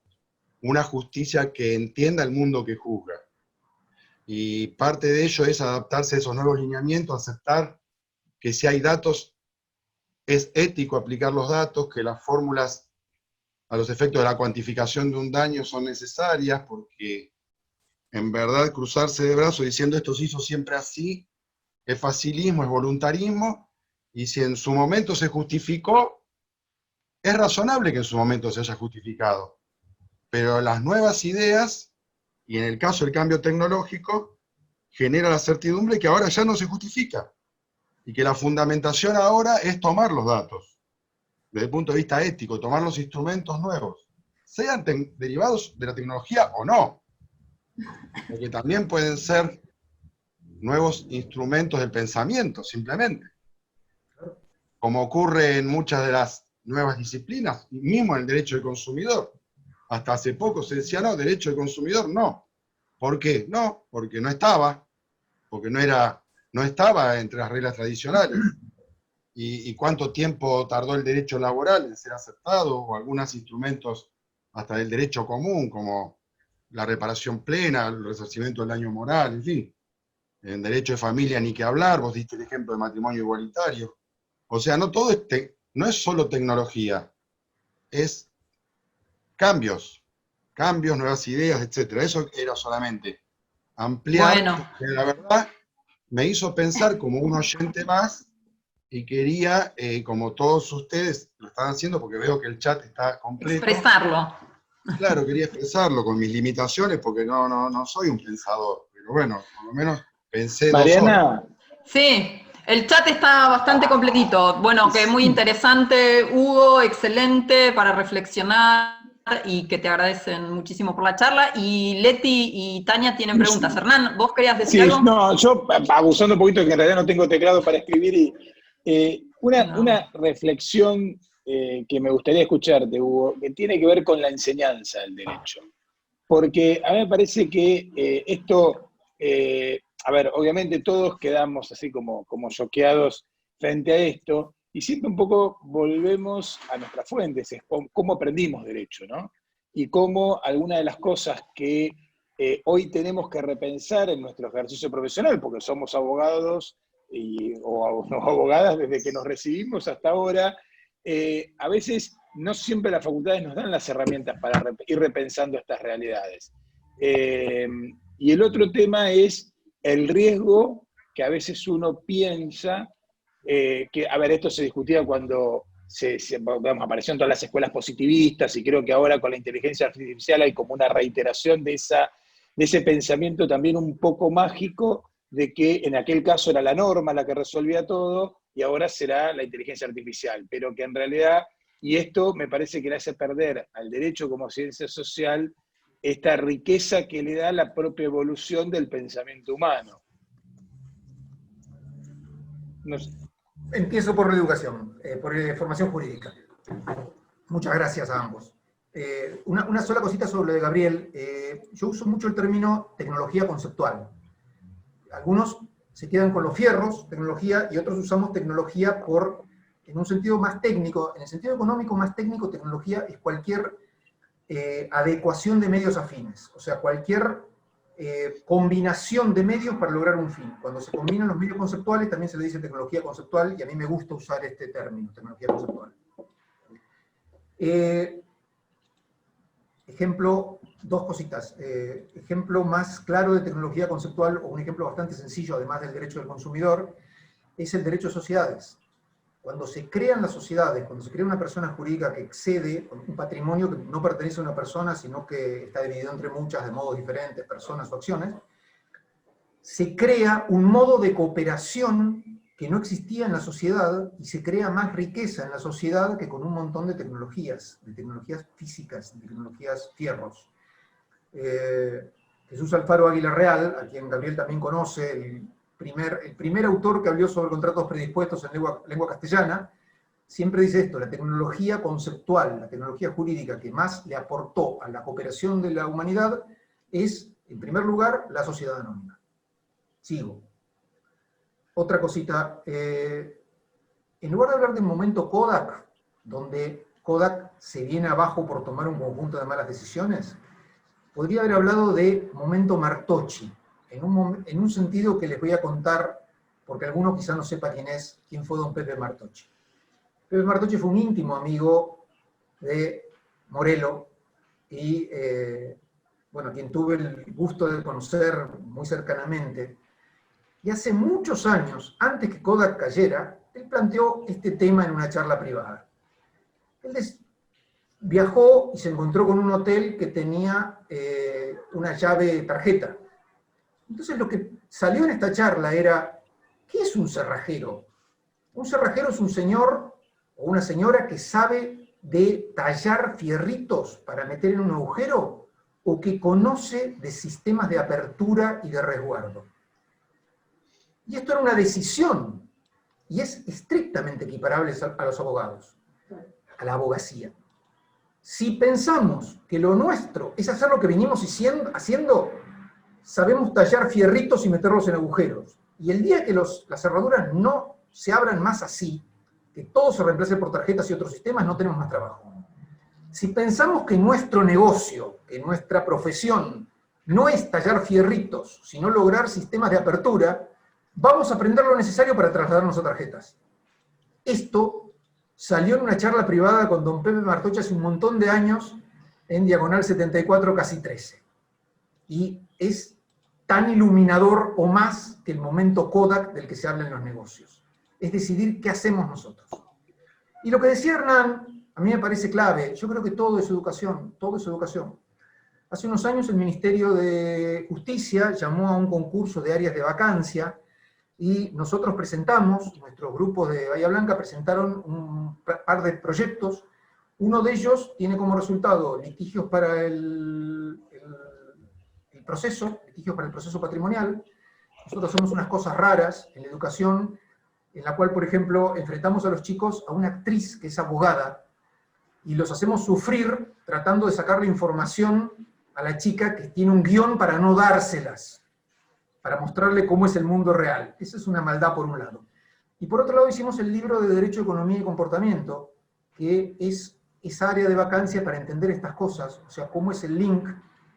una justicia que entienda el mundo que juzga. Y parte de ello es adaptarse a esos nuevos lineamientos, aceptar que si hay datos, es ético aplicar los datos, que las fórmulas a los efectos de la cuantificación de un daño son necesarias, porque en verdad cruzarse de brazos diciendo esto se hizo siempre así, es facilismo, es voluntarismo, y si en su momento se justificó, es razonable que en su momento se haya justificado. Pero las nuevas ideas, y en el caso del cambio tecnológico, genera la certidumbre que ahora ya no se justifica, y que la fundamentación ahora es tomar los datos, desde el punto de vista ético, tomar los instrumentos nuevos, sean derivados de la tecnología o no, porque también pueden ser nuevos instrumentos del pensamiento, simplemente. Como ocurre en muchas de las nuevas disciplinas, mismo en el derecho del consumidor. Hasta hace poco se decía, no, derecho del consumidor no. ¿Por qué? No, porque no estaba, porque no estaba entre las reglas tradicionales. ¿Y cuánto tiempo tardó el derecho laboral en ser aceptado? O algunos instrumentos hasta del derecho común, como la reparación plena, el resarcimiento del daño moral, en fin. En derecho de familia ni que hablar, vos diste el ejemplo de matrimonio igualitario. O sea, no todo no es solo tecnología, es cambios, nuevas ideas, etc. Eso era solamente ampliar, Bueno, que la verdad me hizo pensar como un oyente más y quería, como todos ustedes lo están haciendo, porque veo que el chat está completo. expresarlo. Claro, quería expresarlo con mis limitaciones, porque no soy un pensador, pero bueno, por lo menos pensé 2 horas. Mariana, Sí, el chat está bastante completito. Bueno, que muy interesante, Hugo, excelente para reflexionar y que te agradecen muchísimo por la charla. Y Leti y Tania tienen preguntas. Hernán, ¿vos querías decir sí, algo? no, yo abusando un poquito de que en realidad no tengo teclado para escribir, No. una reflexión que me gustaría escucharte, Hugo, que tiene que ver con la enseñanza del derecho. Porque a mí me parece que a ver, obviamente todos quedamos así como choqueados frente a esto, y siempre un poco volvemos a nuestras fuentes, es cómo aprendimos derecho, ¿no? Y cómo algunas de las cosas que hoy tenemos que repensar en nuestro ejercicio profesional, porque somos abogados o no abogadas desde que nos recibimos hasta ahora, a veces no siempre las facultades nos dan las herramientas para ir repensando estas realidades. Y el otro tema es el riesgo que a veces uno piensa, que, a ver, esto se discutía cuando digamos, aparecieron todas las escuelas positivistas, y creo que ahora con la inteligencia artificial hay como una reiteración de ese pensamiento también un poco mágico, de que en aquel caso era la norma la que resolvía todo, y ahora será la inteligencia artificial, pero que en realidad, y esto me parece que le hace perder al derecho como ciencia social esta riqueza que le da la propia evolución del pensamiento humano. No sé. Empiezo por la educación, por formación jurídica. Muchas gracias a ambos. Una sola cosita sobre lo de Gabriel. Yo uso mucho el término tecnología conceptual. Algunos se quedan con los fierros, tecnología, y otros usamos tecnología en un sentido más técnico. En el sentido económico más técnico, tecnología es cualquier adecuación de medios afines. O sea, cualquier combinación de medios para lograr un fin. Cuando se combinan los medios conceptuales también se le dice tecnología conceptual, y a mí me gusta usar este término, tecnología conceptual. Ejemplo, 2 cositas. Ejemplo más claro de tecnología conceptual, o un ejemplo bastante sencillo, además del derecho del consumidor, es el derecho de sociedades. Cuando se crean las sociedades, cuando se crea una persona jurídica que excede un patrimonio que no pertenece a una persona, sino que está dividido entre muchas de modos diferentes, personas o acciones, se crea un modo de cooperación que no existía en la sociedad, y se crea más riqueza en la sociedad que con un montón de tecnologías físicas, de tecnologías fierros. Jesús Alfaro Águila Real, a quien Gabriel también conoce, el primer autor que habló sobre contratos predispuestos en lengua castellana, siempre dice esto: la tecnología conceptual, la tecnología jurídica que más le aportó a la cooperación de la humanidad es, en primer lugar, la sociedad anónima. Sigo. otra cosita. En lugar de hablar del momento Kodak, donde Kodak se viene abajo por tomar un conjunto de malas decisiones, podría haber hablado de momento Martocci, en un sentido que les voy a contar, porque alguno quizá no sepa quién fue don Pepe Martocci. Pepe Martocci fue un íntimo amigo de Morello, y bueno, quien tuve el gusto de conocer muy cercanamente. Y hace muchos años, antes que Kodak cayera, él planteó este tema en una charla privada. Él viajó y se encontró con un hotel que tenía una llave tarjeta. Entonces lo que salió en esta charla era, ¿qué es un cerrajero? Un cerrajero es un señor o una señora que sabe de tallar fierritos para meter en un agujero, o que conoce de sistemas de apertura y de resguardo. Y esto era una decisión, y es estrictamente equiparable a los abogados, a la abogacía. Si pensamos que lo nuestro es hacer lo que venimos haciendo, sabemos tallar fierritos y meterlos en agujeros. Y el día que las cerraduras no se abran más así, que todo se reemplace por tarjetas y otros sistemas, no tenemos más trabajo. Si pensamos que nuestro negocio, que nuestra profesión, no es tallar fierritos, sino lograr sistemas de apertura, vamos a aprender lo necesario para trasladarnos a tarjetas. Esto salió en una charla privada con don Pepe Martocci hace un montón de años, en Diagonal 74, casi 13. Y es tan iluminador o más que el momento Kodak del que se habla en los negocios. Es decidir qué hacemos nosotros. Y lo que decía Hernán, a mí me parece clave. Yo creo que todo es educación, todo es educación. Hace unos años el Ministerio de Justicia llamó a un concurso de áreas de vacancia, y nosotros presentamos, nuestros grupos de Bahía Blanca presentaron un par de proyectos. Uno de ellos tiene como resultado litigios para el proceso patrimonial. Nosotros hacemos unas cosas raras en la educación, en la cual, por ejemplo, enfrentamos a los chicos a una actriz que es abogada, y los hacemos sufrir tratando de sacarle información a la chica que tiene un guión para no dárselas, para mostrarle cómo es el mundo real. Esa es una maldad por un lado. Y por otro lado hicimos el libro de Derecho, Economía y Comportamiento, que es esa área de vacancia para entender estas cosas, o sea, cómo es el link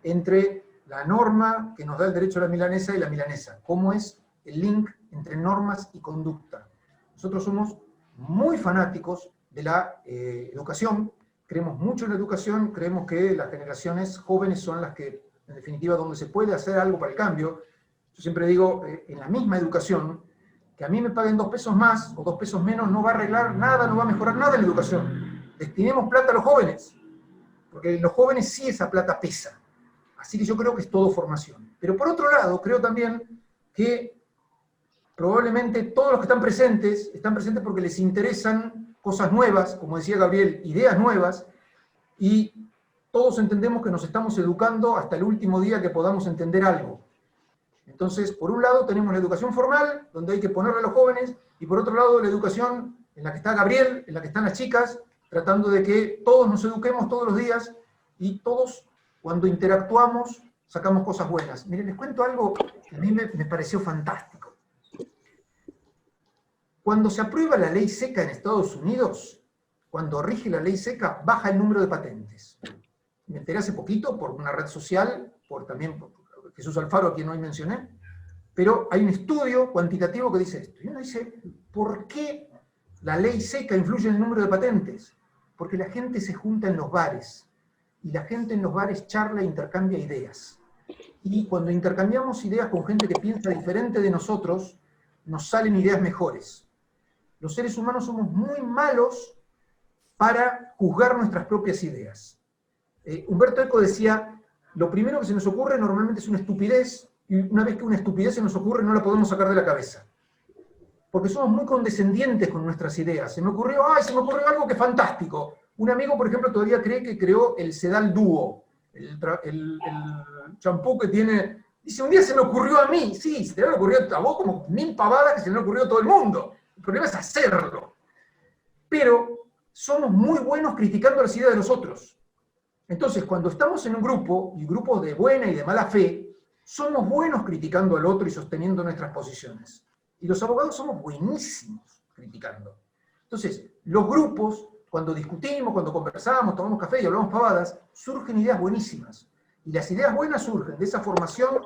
entre la norma que nos da el derecho a la milanesa y la milanesa, cómo es el link entre normas y conducta. Nosotros somos muy fanáticos de la educación, creemos mucho en la educación, creemos que las generaciones jóvenes son las que, en definitiva, donde se puede hacer algo para el cambio. Yo siempre digo, en la misma educación, que a mí me paguen 2 pesos más o 2 pesos menos no va a arreglar nada, no va a mejorar nada en la educación. Destinemos plata a los jóvenes, porque en los jóvenes sí esa plata pesa. Así que yo creo que es todo formación. Pero por otro lado, creo también que probablemente todos los que están presentes porque les interesan cosas nuevas, como decía Gabriel, ideas nuevas, y todos entendemos que nos estamos educando hasta el último día que podamos entender algo. Entonces, por un lado tenemos la educación formal, donde hay que ponerle a los jóvenes, y por otro lado la educación en la que está Gabriel, en la que están las chicas, tratando de que todos nos eduquemos todos los días, y todos, cuando interactuamos, sacamos cosas buenas. Miren, les cuento algo que a mí me pareció fantástico. Cuando se aprueba la ley seca en Estados Unidos, cuando rige la ley seca, baja el número de patentes. Me enteré hace poquito por una red social, también por Jesús Alfaro, a quien hoy mencioné, pero hay un estudio cuantitativo que dice esto. Y uno dice, ¿por qué la ley seca influye en el número de patentes? Porque la gente se junta en los bares, y la gente en los bares charla e intercambia ideas. Y cuando intercambiamos ideas con gente que piensa diferente de nosotros, nos salen ideas mejores. Los seres humanos somos muy malos para juzgar nuestras propias ideas. Humberto Eco decía, lo primero que se nos ocurre normalmente es una estupidez, y una vez que una estupidez se nos ocurre no la podemos sacar de la cabeza. Porque somos muy condescendientes con nuestras ideas. Se me ocurrió algo que es fantástico. Un amigo, por ejemplo, todavía cree que creó el Sedal Duo, el champú que tiene... Dice, un día se me ocurrió a mí. Sí, se te le ocurrió a vos como 1000 pavadas que se le ocurrió a todo el mundo. El problema es hacerlo. Pero somos muy buenos criticando las ideas de los otros. Entonces, cuando estamos en un grupo, y grupos de buena y de mala fe, somos buenos criticando al otro y sosteniendo nuestras posiciones. Y los abogados somos buenísimos criticando. Entonces, los grupos, cuando discutimos, cuando conversamos, tomamos café y hablamos pavadas, surgen ideas buenísimas. Y las ideas buenas surgen de esa formación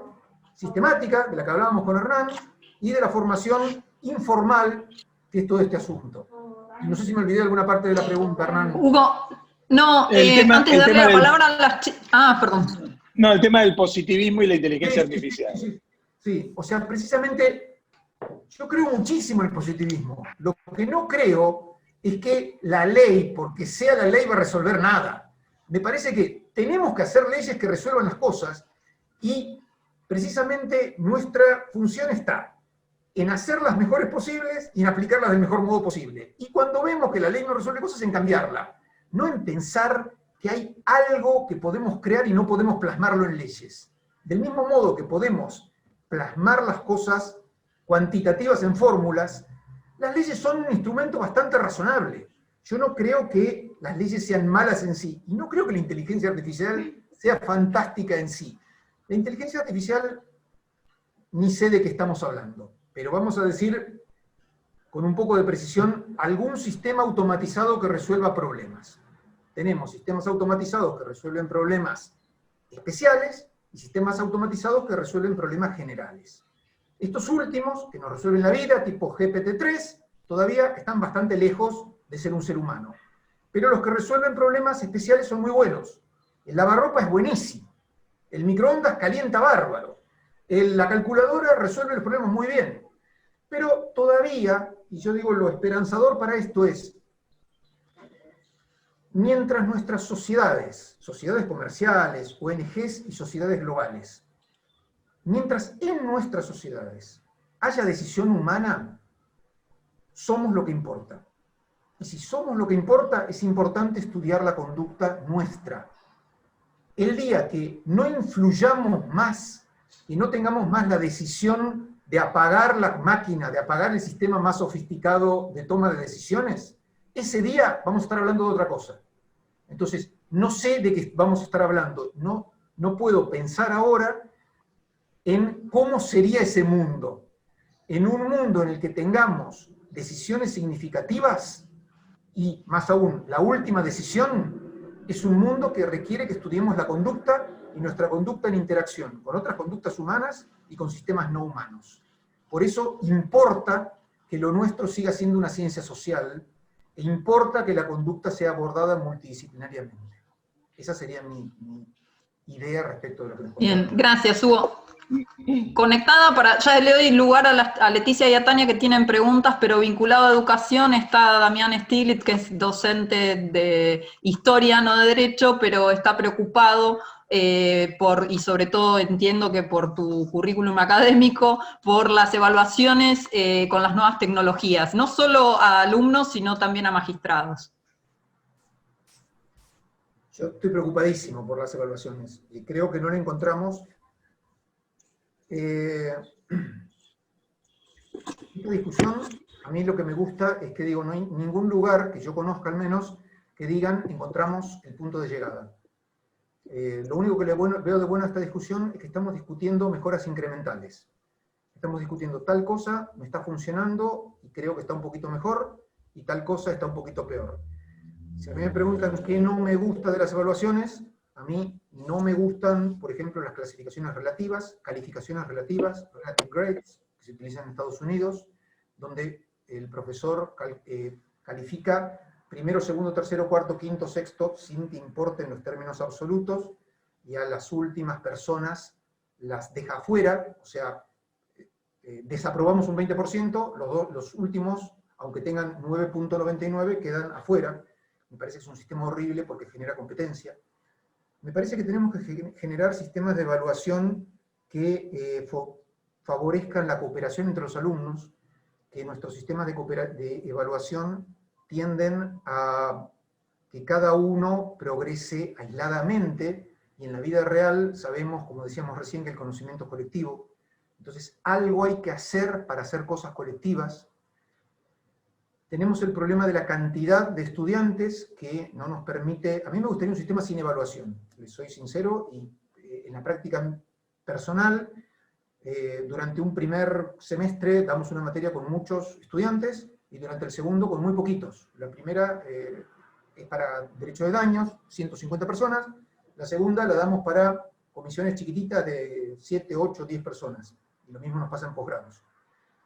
sistemática, de la que hablábamos con Hernán, y de la formación informal, que es todo este asunto. Y no sé si me olvidé alguna parte de la pregunta, Hernán. Hugo, no, antes de darle la palabra a las chicas... perdón. No, el tema del positivismo y la inteligencia artificial. Sí, o sea, precisamente yo creo muchísimo en el positivismo. Lo que no creo es que la ley, porque sea la ley, va a resolver nada. Me parece que tenemos que hacer leyes que resuelvan las cosas y precisamente nuestra función está en hacer las mejores posibles y en aplicarlas del mejor modo posible. Y cuando vemos que la ley no resuelve cosas, en cambiarla. No en pensar que hay algo que podemos crear y no podemos plasmarlo en leyes. Del mismo modo que podemos plasmar las cosas cuantitativas en fórmulas, las leyes son un instrumento bastante razonable. Yo no creo que las leyes sean malas en sí, y no creo que la inteligencia artificial sea fantástica en sí. La inteligencia artificial, ni sé de qué estamos hablando, pero vamos a decir, con un poco de precisión, algún sistema automatizado que resuelva problemas. Tenemos sistemas automatizados que resuelven problemas especiales y sistemas automatizados que resuelven problemas generales. Estos últimos, que nos resuelven la vida, tipo GPT-3, todavía están bastante lejos de ser un ser humano. Pero los que resuelven problemas especiales son muy buenos. El lavarropa es buenísimo. El microondas calienta bárbaro. La calculadora resuelve los problemas muy bien. Pero todavía, y yo digo lo esperanzador para esto es, mientras nuestras sociedades comerciales, ONGs y sociedades globales, mientras en nuestras sociedades haya decisión humana, somos lo que importa. Y si somos lo que importa, es importante estudiar la conducta nuestra. El día que no influyamos más, y no tengamos más la decisión de apagar la máquina, de apagar el sistema más sofisticado de toma de decisiones, ese día vamos a estar hablando de otra cosa. Entonces, no sé de qué vamos a estar hablando, no puedo pensar ahora en cómo sería ese mundo. En un mundo en el que tengamos decisiones significativas, y más aún, la última decisión es un mundo que requiere que estudiemos la conducta y nuestra conducta en interacción con otras conductas humanas y con sistemas no humanos. Por eso importa que lo nuestro siga siendo una ciencia social e importa que la conducta sea abordada multidisciplinariamente. Esa sería mi idea respecto de lo que les contaba. Bien, gracias, Hugo. Conectada ya le doy lugar a Leticia y a Tania que tienen preguntas, pero vinculado a educación está Damián Stiglitz, que es docente de historia, no de derecho, pero está preocupado y sobre todo entiendo que por tu currículum académico, por las evaluaciones con las nuevas tecnologías, no solo a alumnos, sino también a magistrados. Yo estoy preocupadísimo por las evaluaciones, y creo que no la encontramos. Esta discusión, a mí lo que me gusta es que digo, no hay ningún lugar, que yo conozca al menos, que digan, encontramos el punto de llegada. Lo único que veo de bueno a esta discusión es que estamos discutiendo mejoras incrementales. Estamos discutiendo tal cosa, me está funcionando, y creo que está un poquito mejor, y tal cosa está un poquito peor. Si a mí me preguntan qué no me gusta de las evaluaciones, a mí no me gustan, por ejemplo, las clasificaciones relativas, calificaciones relativas, relative grades, que se utilizan en Estados Unidos, donde el profesor califica primero, segundo, tercero, cuarto, quinto, sexto, sin que importen los términos absolutos, y a las últimas personas las deja afuera, o sea, desaprobamos un 20%, los últimos, aunque tengan 9.99, quedan afuera. Me parece que es un sistema horrible porque genera competencia. Me parece que tenemos que generar sistemas de evaluación que favorezcan la cooperación entre los alumnos, que nuestros sistemas de evaluación tienden a que cada uno progrese aisladamente, y en la vida real sabemos, como decíamos recién, que el conocimiento es colectivo. Entonces, algo hay que hacer para hacer cosas colectivas. Tenemos el problema de la cantidad de estudiantes que no nos permite... A mí me gustaría un sistema sin evaluación, les soy sincero, y en la práctica personal Durante un primer semestre damos una materia con muchos estudiantes y durante el segundo con muy poquitos. La primera es para derecho de daños, 150 personas. La segunda la damos para comisiones chiquititas de 7, 8, 10 personas. Y lo mismo nos pasa en posgrados.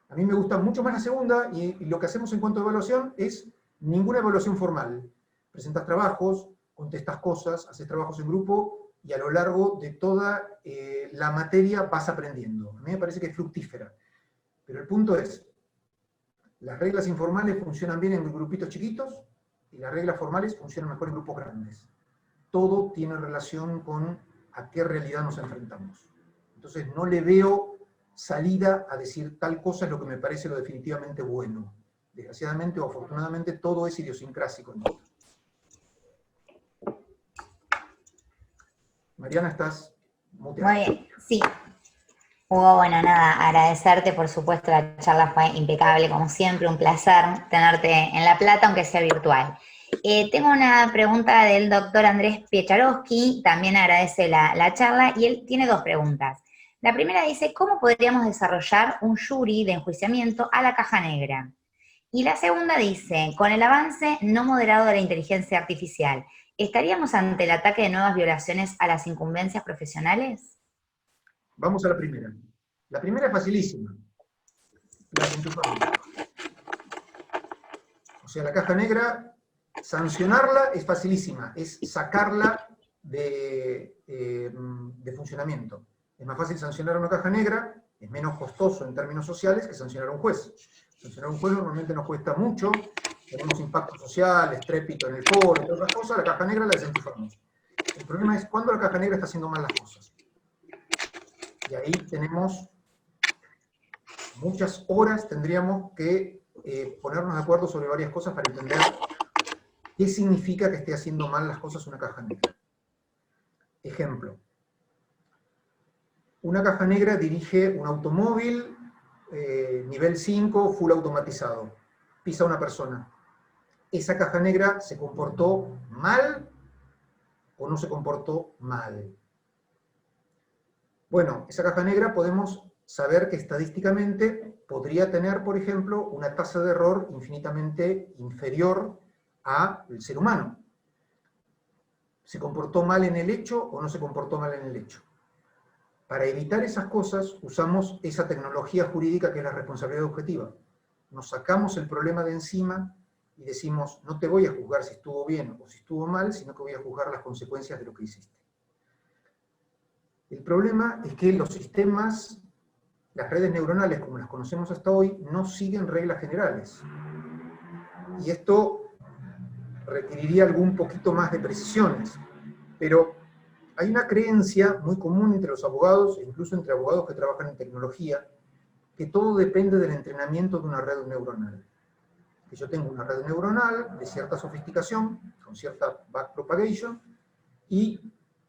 A mí me gusta mucho más la segunda y lo que hacemos en cuanto a evaluación es ninguna evaluación formal. Presentas trabajos, contestas cosas, haces trabajos en grupo y a lo largo de toda la materia vas aprendiendo. A mí me parece que es fructífera. Pero el punto es, las reglas informales funcionan bien en grupitos chiquitos y las reglas formales funcionan mejor en grupos grandes. Todo tiene relación con a qué realidad nos enfrentamos. Entonces no le veo salida a decir tal cosa es lo que me parece lo definitivamente bueno. Desgraciadamente o afortunadamente todo es idiosincrásico en esto. Mariana, estás muteada. Muy bien, sí. Hugo, bueno, nada, agradecerte, por supuesto, la charla fue impecable, como siempre, un placer tenerte en La Plata, aunque sea virtual. Tengo una pregunta del doctor Andrés Piecharowski, también agradece la charla, y él tiene dos preguntas. La primera dice, ¿cómo podríamos desarrollar un jury de enjuiciamiento a la caja negra? Y la segunda dice, con el avance no moderado de la inteligencia artificial, ¿estaríamos ante el ataque de nuevas violaciones a las incumbencias profesionales? Vamos a la primera. La primera es facilísima. La desenchufamos. O sea, la caja negra, sancionarla es facilísima, es sacarla de funcionamiento. Es más fácil sancionar a una caja negra, es menos costoso en términos sociales que sancionar a un juez. Sancionar a un juez normalmente nos cuesta mucho, tenemos impacto social, estrépito en el foro, y todas otras cosas, la caja negra la desenchufamos. El problema es cuando la caja negra está haciendo mal las cosas. Y ahí tenemos muchas horas, tendríamos que ponernos de acuerdo sobre varias cosas para entender qué significa que esté haciendo mal las cosas una caja negra. Ejemplo. Una caja negra dirige un automóvil nivel 5, full automatizado. Pisa una persona. ¿Esa caja negra se comportó mal o no se comportó mal? Bueno, esa caja negra podemos saber que estadísticamente podría tener, por ejemplo, una tasa de error infinitamente inferior al ser humano. ¿Se comportó mal en el hecho o no se comportó mal en el hecho? Para evitar esas cosas usamos esa tecnología jurídica que es la responsabilidad objetiva. Nos sacamos el problema de encima y decimos, no te voy a juzgar si estuvo bien o si estuvo mal, sino que voy a juzgar las consecuencias de lo que hiciste. El problema es que los sistemas, las redes neuronales como las conocemos hasta hoy, no siguen reglas generales. Y esto requeriría algún poquito más de precisiones. Pero hay una creencia muy común entre los abogados, e incluso entre abogados que trabajan en tecnología, que todo depende del entrenamiento de una red neuronal. Que yo tengo una red neuronal de cierta sofisticación, con cierta backpropagation, y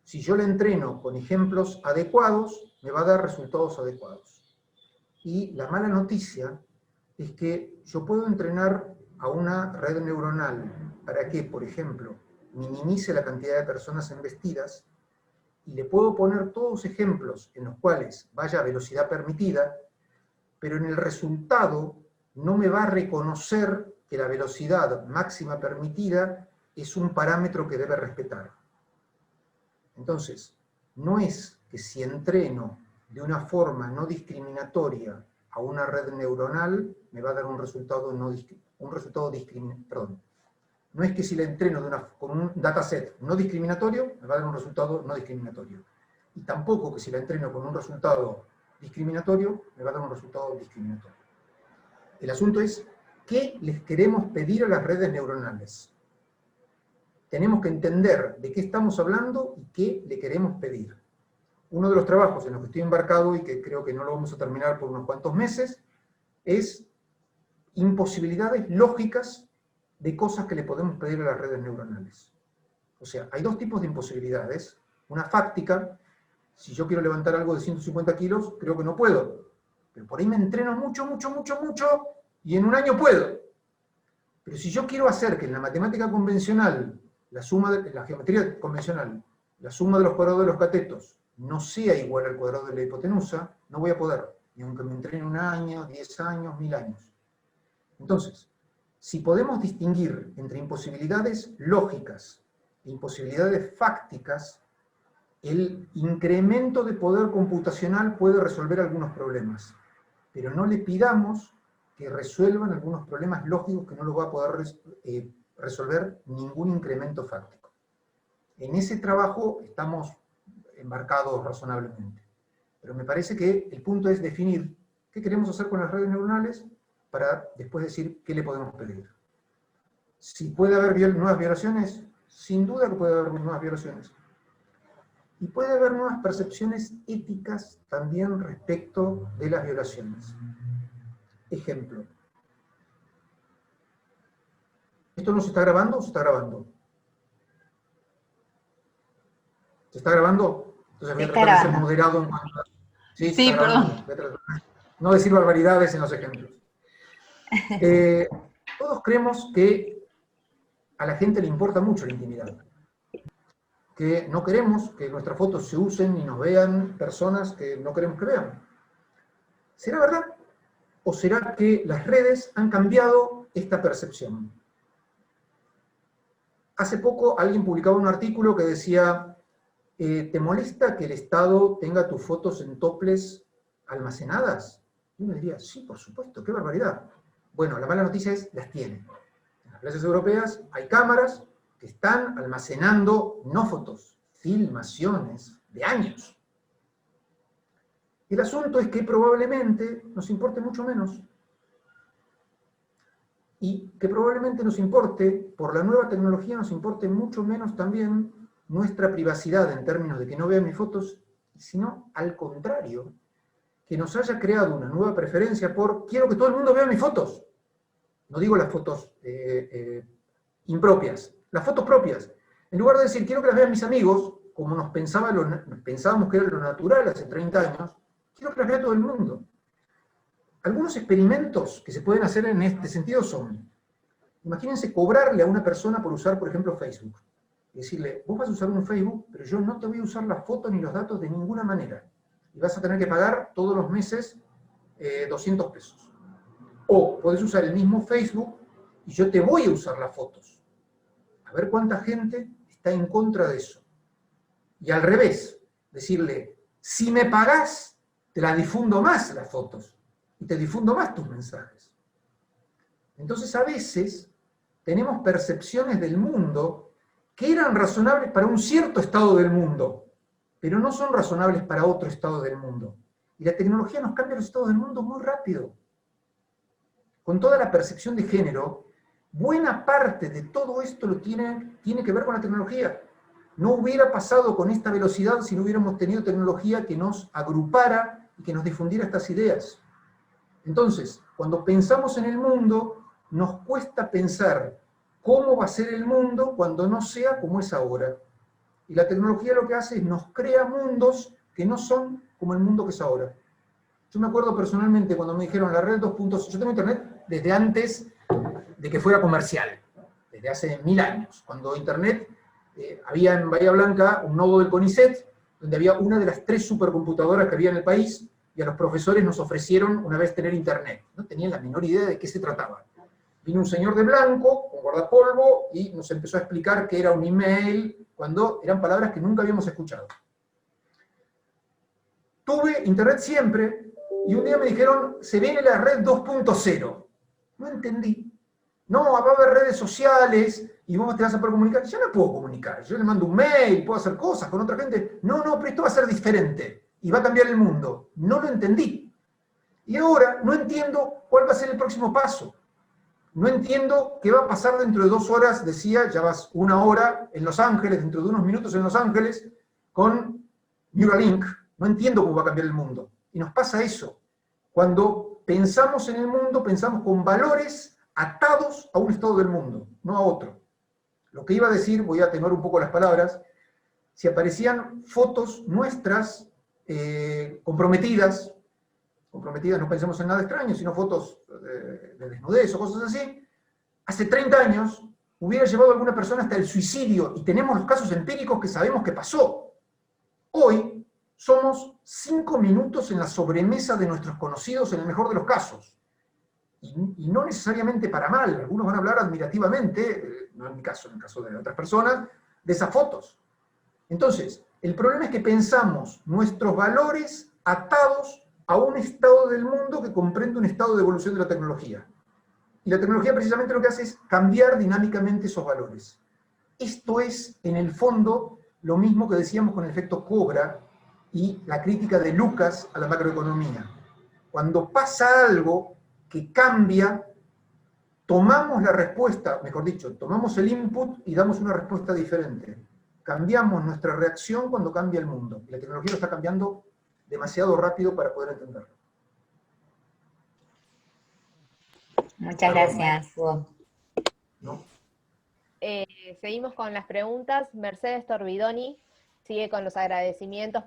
si yo la entreno con ejemplos adecuados, me va a dar resultados adecuados. Y la mala noticia es que yo puedo entrenar a una red neuronal para que, por ejemplo, minimice la cantidad de personas embestidas, y le puedo poner todos ejemplos en los cuales vaya a velocidad permitida, pero en el resultado no me va a reconocer que la velocidad máxima permitida es un parámetro que debe respetar. Entonces, no es que si entreno de una forma no discriminatoria a una red neuronal, me va a dar un resultado discriminatorio. No es que si la entreno con un dataset no discriminatorio, me va a dar un resultado no discriminatorio. Y tampoco que si la entreno con un resultado discriminatorio, me va a dar un resultado discriminatorio. El asunto es, ¿qué les queremos pedir a las redes neuronales? Tenemos que entender de qué estamos hablando y qué le queremos pedir. Uno de los trabajos en los que estoy embarcado y que creo que no lo vamos a terminar por unos cuantos meses, es imposibilidades lógicas de cosas que le podemos pedir a las redes neuronales. O sea, hay dos tipos de imposibilidades. Una fáctica, si yo quiero levantar algo de 150 kilos, creo que no puedo. Pero por ahí me entreno mucho, y en un año puedo. Pero si yo quiero hacer que en la matemática convencional, la geometría convencional, la suma de los cuadrados de los catetos no sea igual al cuadrado de la hipotenusa, no voy a poder, ni aunque me entrene 1 año, 10 años, 1000 años. Entonces, si podemos distinguir entre imposibilidades lógicas e imposibilidades fácticas, el incremento de poder computacional puede resolver algunos problemas, pero no le pidamos que resuelvan algunos problemas lógicos que no lo va a poder resolver ningún incremento fáctico. En ese trabajo estamos embarcados razonablemente. Pero me parece que el punto es definir qué queremos hacer con las redes neuronales para después decir qué le podemos pedir. Si puede haber nuevas violaciones, sin duda que puede haber nuevas violaciones. Y puede haber nuevas percepciones éticas también respecto de las violaciones. Ejemplo. ¿Esto no se está grabando o se está grabando? ¿Se está grabando? Entonces voy a tratar de ser moderado en cuanto a... Sí, perdón. No decir barbaridades en los ejemplos. Todos creemos que a la gente le importa mucho la intimidad. Que no queremos que nuestras fotos se usen y nos vean personas que no queremos que vean. ¿Será verdad? ¿O será que las redes han cambiado esta percepción? Hace poco alguien publicaba un artículo que decía, ¿te molesta que el Estado tenga tus fotos en toples almacenadas? Y uno diría, sí, por supuesto, qué barbaridad. Bueno, la mala noticia es, las tienen. En las playas europeas hay cámaras que están almacenando no fotos, filmaciones de años. El asunto es que probablemente nos importe mucho menos. Y que probablemente nos importe, por la nueva tecnología, nos importe mucho menos también nuestra privacidad en términos de que no vean mis fotos, sino al contrario, que nos haya creado una nueva preferencia por quiero que todo el mundo vea mis fotos. No digo las fotos impropias, las fotos propias. En lugar de decir quiero que las vean mis amigos, como nos pensábamos que era lo natural hace 30 años, quiero que las vea todo el mundo. Algunos experimentos que se pueden hacer en este sentido son, imagínense cobrarle a una persona por usar, por ejemplo, Facebook. Y decirle, vos vas a usar un Facebook, pero yo no te voy a usar las fotos ni los datos de ninguna manera. Y vas a tener que pagar todos los meses 200 pesos. O podés usar el mismo Facebook y yo te voy a usar las fotos. A ver cuánta gente está en contra de eso. Y al revés, decirle, si me pagás, te las difundo más las fotos. Y te difundo más tus mensajes. Entonces a veces tenemos percepciones del mundo que eran razonables para un cierto estado del mundo, pero no son razonables para otro estado del mundo. Y la tecnología nos cambia los estados del mundo muy rápido. Con toda la percepción de género, buena parte de todo esto tiene que ver con la tecnología. No hubiera pasado con esta velocidad si no hubiéramos tenido tecnología que nos agrupara y que nos difundiera estas ideas. Entonces, cuando pensamos en el mundo, nos cuesta pensar cómo va a ser el mundo cuando no sea como es ahora. Y la tecnología lo que hace es nos crea mundos que no son como el mundo que es ahora. Yo me acuerdo personalmente cuando me dijeron la red 2.0, yo tengo internet desde antes de que fuera comercial, desde hace 1000 años, cuando internet había en Bahía Blanca un nodo del CONICET, donde había una de las 3 supercomputadoras que había en el país, y a los profesores nos ofrecieron una vez tener internet. No tenían la menor idea de qué se trataba. Vino un señor de blanco, con guardapolvo, y nos empezó a explicar qué era un email, cuando eran palabras que nunca habíamos escuchado. Tuve internet siempre, y un día me dijeron, se viene la red 2.0. No entendí. No, va a haber redes sociales, y vos te vas a poder comunicar. Yo no puedo comunicar, yo le mando un mail, puedo hacer cosas con otra gente. No, pero esto va a ser diferente, y va a cambiar el mundo. No lo entendí. Y ahora no entiendo cuál va a ser el próximo paso. No entiendo qué va a pasar dentro de 2 horas, decía, ya vas 1 hora en Los Ángeles, dentro de unos minutos en Los Ángeles, con Neuralink. No entiendo cómo va a cambiar el mundo. Y nos pasa eso. Cuando pensamos en el mundo, pensamos con valores atados a un estado del mundo, no a otro. Lo que iba a decir, voy a atenuar un poco las palabras, si aparecían fotos nuestras comprometidas no pensemos en nada extraño, sino fotos de desnudez o cosas así, hace 30 años hubiera llevado a alguna persona hasta el suicidio, y tenemos los casos empíricos que sabemos que pasó. Hoy, somos 5 minutos en la sobremesa de nuestros conocidos en el mejor de los casos. Y no necesariamente para mal, algunos van a hablar admirativamente, no en mi caso, en el caso de otras personas, de esas fotos. Entonces, el problema es que pensamos nuestros valores atados a un estado del mundo que comprende un estado de evolución de la tecnología. Y la tecnología precisamente lo que hace es cambiar dinámicamente esos valores. Esto es, en el fondo, lo mismo que decíamos con el efecto Cobra y la crítica de Lucas a la macroeconomía. Cuando pasa algo que cambia, tomamos la respuesta, mejor dicho, tomamos el input y damos una respuesta diferente. Cambiamos nuestra reacción cuando cambia el mundo. Y la tecnología lo está cambiando demasiado rápido para poder entenderlo. Muchas gracias, Hugo. ¿No? Seguimos con las preguntas. Mercedes Torbidoni sigue con los agradecimientos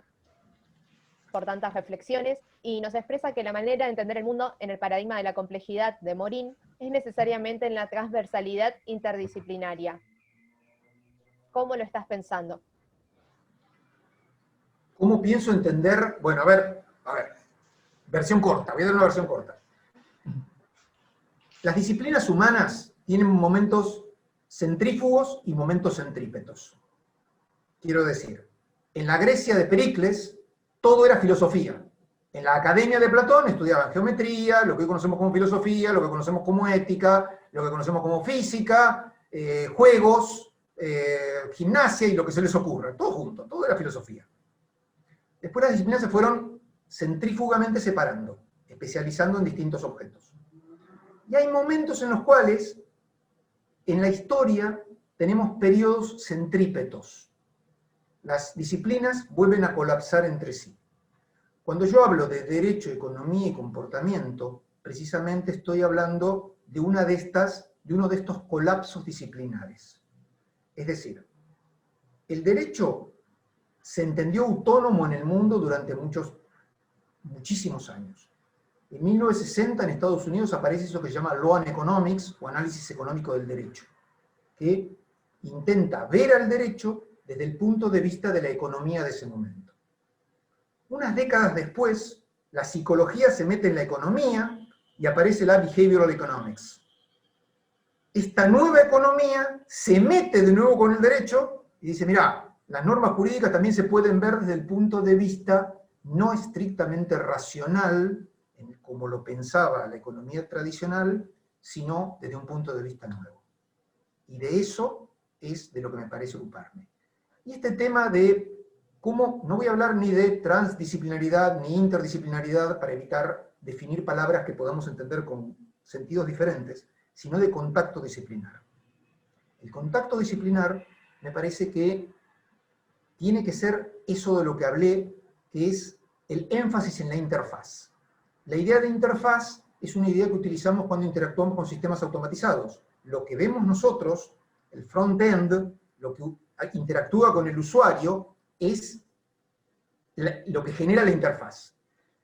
por tantas reflexiones y nos expresa que la manera de entender el mundo en el paradigma de la complejidad de Morin es necesariamente en la transversalidad interdisciplinaria. ¿Cómo lo estás pensando? ¿Cómo pienso entender? Bueno, a ver, versión corta, voy a dar una versión corta. Las disciplinas humanas tienen momentos centrífugos y momentos centrípetos. Quiero decir, en la Grecia de Pericles, todo era filosofía. En la academia de Platón estudiaban geometría, lo que hoy conocemos como filosofía, lo que conocemos como ética, lo que conocemos como física, juegos, gimnasia y lo que se les ocurra. Todo junto, todo era filosofía. Después las disciplinas se fueron centrífugamente separando, especializando en distintos objetos. Y hay momentos en los cuales, en la historia, tenemos periodos centrípetos. Las disciplinas vuelven a colapsar entre sí. Cuando yo hablo de derecho, economía y comportamiento, precisamente estoy hablando de uno de estos colapsos disciplinares. Es decir, el derecho se entendió autónomo en el mundo durante muchísimos años. En 1960 en Estados Unidos aparece eso que se llama Law and Economics, o análisis económico del derecho, que intenta ver al derecho desde el punto de vista de la economía de ese momento. Unas décadas después, la psicología se mete en la economía y aparece la Behavioral Economics. Esta nueva economía se mete de nuevo con el derecho y dice, mirá, las normas jurídicas también se pueden ver desde el punto de vista no estrictamente racional, como lo pensaba la economía tradicional, sino desde un punto de vista nuevo. Y de eso es de lo que me parece ocuparme. Y este tema de cómo, no voy a hablar ni de transdisciplinaridad ni interdisciplinaridad para evitar definir palabras que podamos entender con sentidos diferentes, sino de contacto disciplinar. El contacto disciplinar me parece que tiene que ser eso de lo que hablé, que es el énfasis en la interfaz. La idea de interfaz es una idea que utilizamos cuando interactuamos con sistemas automatizados. Lo que vemos nosotros, el front-end, lo que interactúa con el usuario, es lo que genera la interfaz.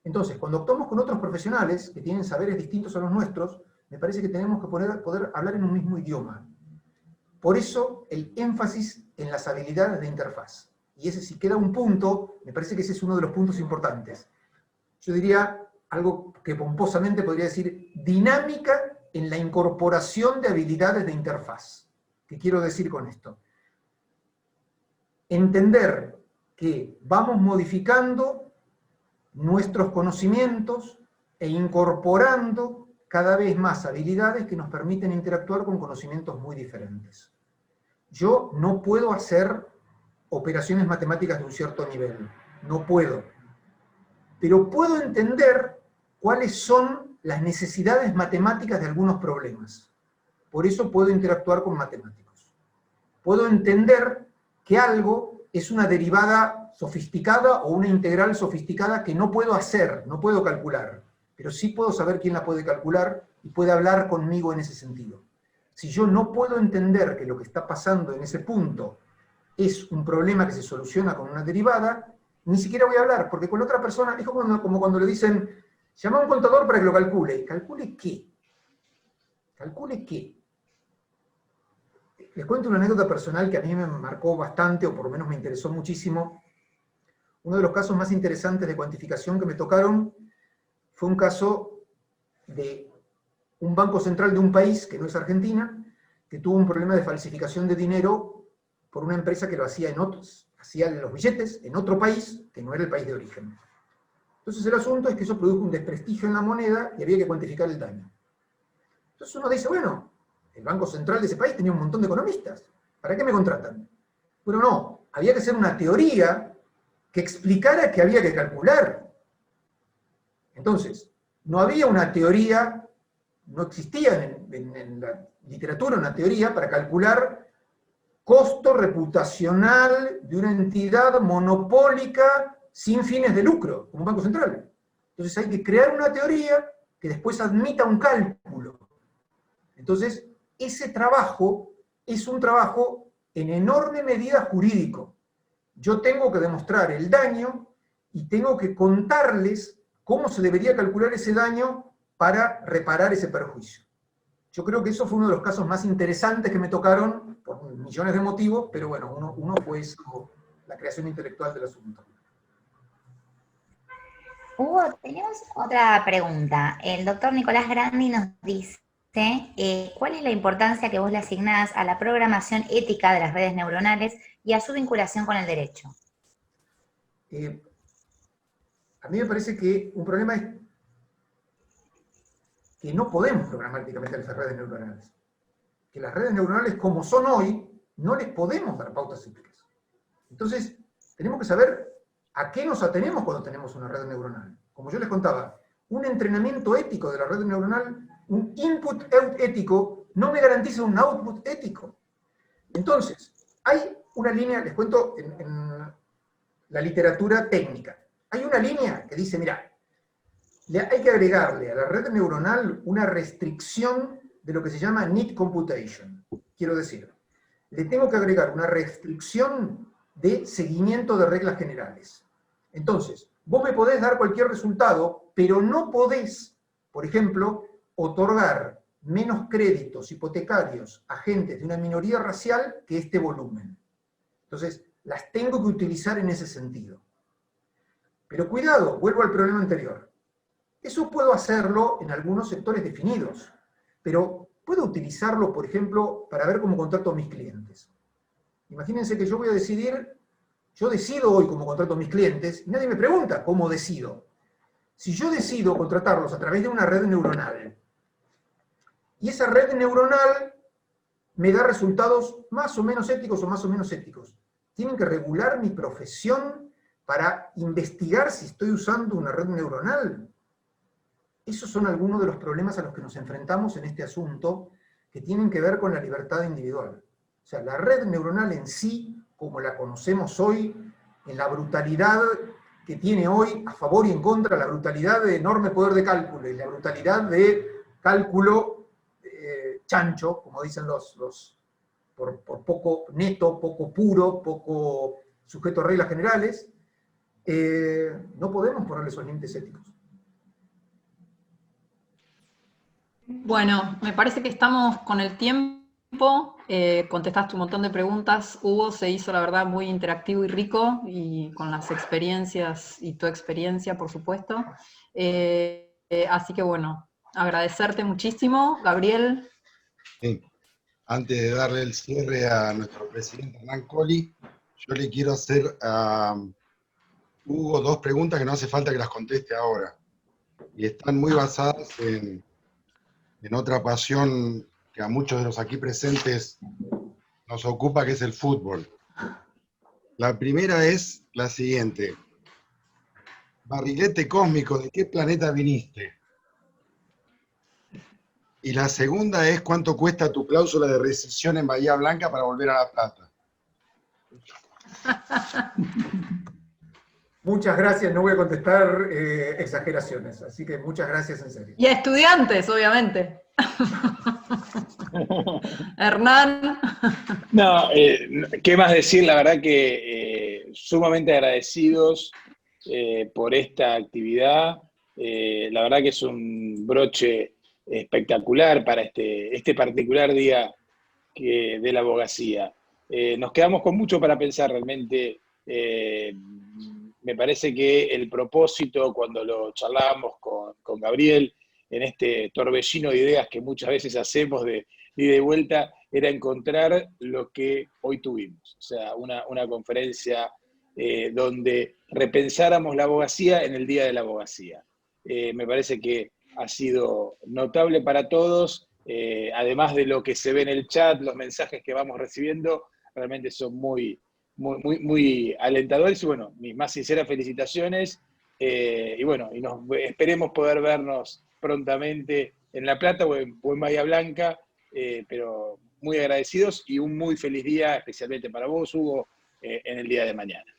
Entonces, cuando actuamos con otros profesionales que tienen saberes distintos a los nuestros, me parece que tenemos que poder hablar en un mismo idioma. Por eso, el énfasis en las habilidades de interfaz. Y ese, si queda un punto, me parece que ese es uno de los puntos importantes. Yo diría algo que pomposamente podría decir, dinámica en la incorporación de habilidades de interfaz. ¿Qué quiero decir con esto? Entender que vamos modificando nuestros conocimientos e incorporando cada vez más habilidades que nos permiten interactuar con conocimientos muy diferentes. Yo no puedo hacer operaciones matemáticas de un cierto nivel, no puedo. Pero puedo entender cuáles son las necesidades matemáticas de algunos problemas. Por eso puedo interactuar con matemáticos. Puedo entender que algo es una derivada sofisticada o una integral sofisticada que no puedo hacer, no puedo calcular, pero sí puedo saber quién la puede calcular y puede hablar conmigo en ese sentido. Si yo no puedo entender que lo que está pasando en ese punto es un problema que se soluciona con una derivada, ni siquiera voy a hablar, porque con la otra persona, es como cuando le dicen, llama a un contador para que lo calcule. ¿Calcule qué? ¿Calcule qué? Les cuento una anécdota personal que a mí me marcó bastante, o por lo menos me interesó muchísimo. Uno de los casos más interesantes de cuantificación que me tocaron fue un caso de un banco central de un país, que no es Argentina, que tuvo un problema de falsificación de dinero por una empresa que lo hacía hacía los billetes en otro país, que no era el país de origen. Entonces el asunto es que eso produjo un desprestigio en la moneda y había que cuantificar el daño. Entonces uno dice, bueno, el Banco Central de ese país tenía un montón de economistas, ¿para qué me contratan? Bueno, no, había que hacer una teoría que explicara que había que calcular. Entonces, no había una teoría, no existía en la literatura una teoría para calcular costo reputacional de una entidad monopólica sin fines de lucro, como un banco central. Entonces hay que crear una teoría que después admita un cálculo. Entonces, ese trabajo es un trabajo en enorme medida jurídico. Yo tengo que demostrar el daño y tengo que contarles cómo se debería calcular ese daño para reparar ese perjuicio. Yo creo que eso fue uno de los casos más interesantes que me tocaron, por millones de motivos, pero bueno, uno fue eso, la creación intelectual del asunto. Hugo, tenemos otra pregunta. El doctor Nicolás Grandi nos dice, ¿cuál es la importancia que vos le asignás a la programación ética de las redes neuronales y a su vinculación con el derecho? A mí me parece que un problema es que no podemos programar éticamente las redes neuronales. Que las redes neuronales, como son hoy, no les podemos dar pautas éticas. Entonces, tenemos que saber a qué nos atenemos cuando tenemos una red neuronal. Como yo les contaba, un entrenamiento ético de la red neuronal, un input ético, no me garantiza un output ético. Entonces, hay una línea, les cuento en la literatura técnica, hay una línea que dice, mira, hay que agregarle a la red neuronal una restricción de lo que se llama need computation. Quiero decir, le tengo que agregar una restricción de seguimiento de reglas generales. Entonces, vos me podés dar cualquier resultado, pero no podés, por ejemplo, otorgar menos créditos hipotecarios a gente de una minoría racial que este volumen. Entonces, las tengo que utilizar en ese sentido. Pero cuidado, vuelvo al problema anterior. Eso puedo hacerlo en algunos sectores definidos, pero puedo utilizarlo, por ejemplo, para ver cómo contrato a mis clientes. Imagínense que yo voy a decidir, yo decido hoy cómo contrato a mis clientes, y nadie me pregunta cómo decido. Si yo decido contratarlos a través de una red neuronal, y esa red neuronal me da resultados más o menos éticos o más o menos éticos, tienen que regular mi profesión para investigar si estoy usando una red neuronal. Esos son algunos de los problemas a los que nos enfrentamos en este asunto que tienen que ver con la libertad individual. O sea, la red neuronal en sí, como la conocemos hoy, en la brutalidad que tiene hoy a favor y en contra, la brutalidad de enorme poder de cálculo y la brutalidad de cálculo chancho, como dicen por poco neto, poco puro, poco sujeto a reglas generales, no podemos ponerle esos límites éticos. Bueno, me parece que estamos con el tiempo, contestaste un montón de preguntas, Hugo, se hizo la verdad muy interactivo y rico, y con las experiencias, y tu experiencia, por supuesto. Así que bueno, agradecerte muchísimo, Gabriel. Sí. Antes de darle el cierre a nuestro presidente Hernán Colli, yo le quiero hacer a Hugo dos preguntas que no hace falta que las conteste ahora, y están muy basadas en otra pasión que a muchos de los aquí presentes nos ocupa, que es el fútbol. La primera es la siguiente. Barrilete cósmico, ¿de qué planeta viniste? Y la segunda es, ¿cuánto cuesta tu cláusula de rescisión en Bahía Blanca para volver a La Plata? Muchas gracias, no voy a contestar exageraciones, así que muchas gracias en serio. Y a estudiantes, obviamente. Hernán. No, ¿qué más decir? La verdad que sumamente agradecidos por esta actividad. La verdad que es un broche espectacular para este particular día de la abogacía. Nos quedamos con mucho para pensar realmente. me parece que el propósito, cuando lo charlábamos con Gabriel, en este torbellino de ideas que muchas veces hacemos de ida y vuelta, era encontrar lo que hoy tuvimos. O sea, una conferencia donde repensáramos la abogacía en el Día de la Abogacía. Me parece que ha sido notable para todos, además de lo que se ve en el chat, los mensajes que vamos recibiendo, realmente son muy alentadores, y bueno, mis más sinceras felicitaciones, y bueno, esperemos poder vernos prontamente en La Plata o en Bahía Blanca, pero muy agradecidos y un muy feliz día, especialmente para vos, Hugo, en el día de mañana.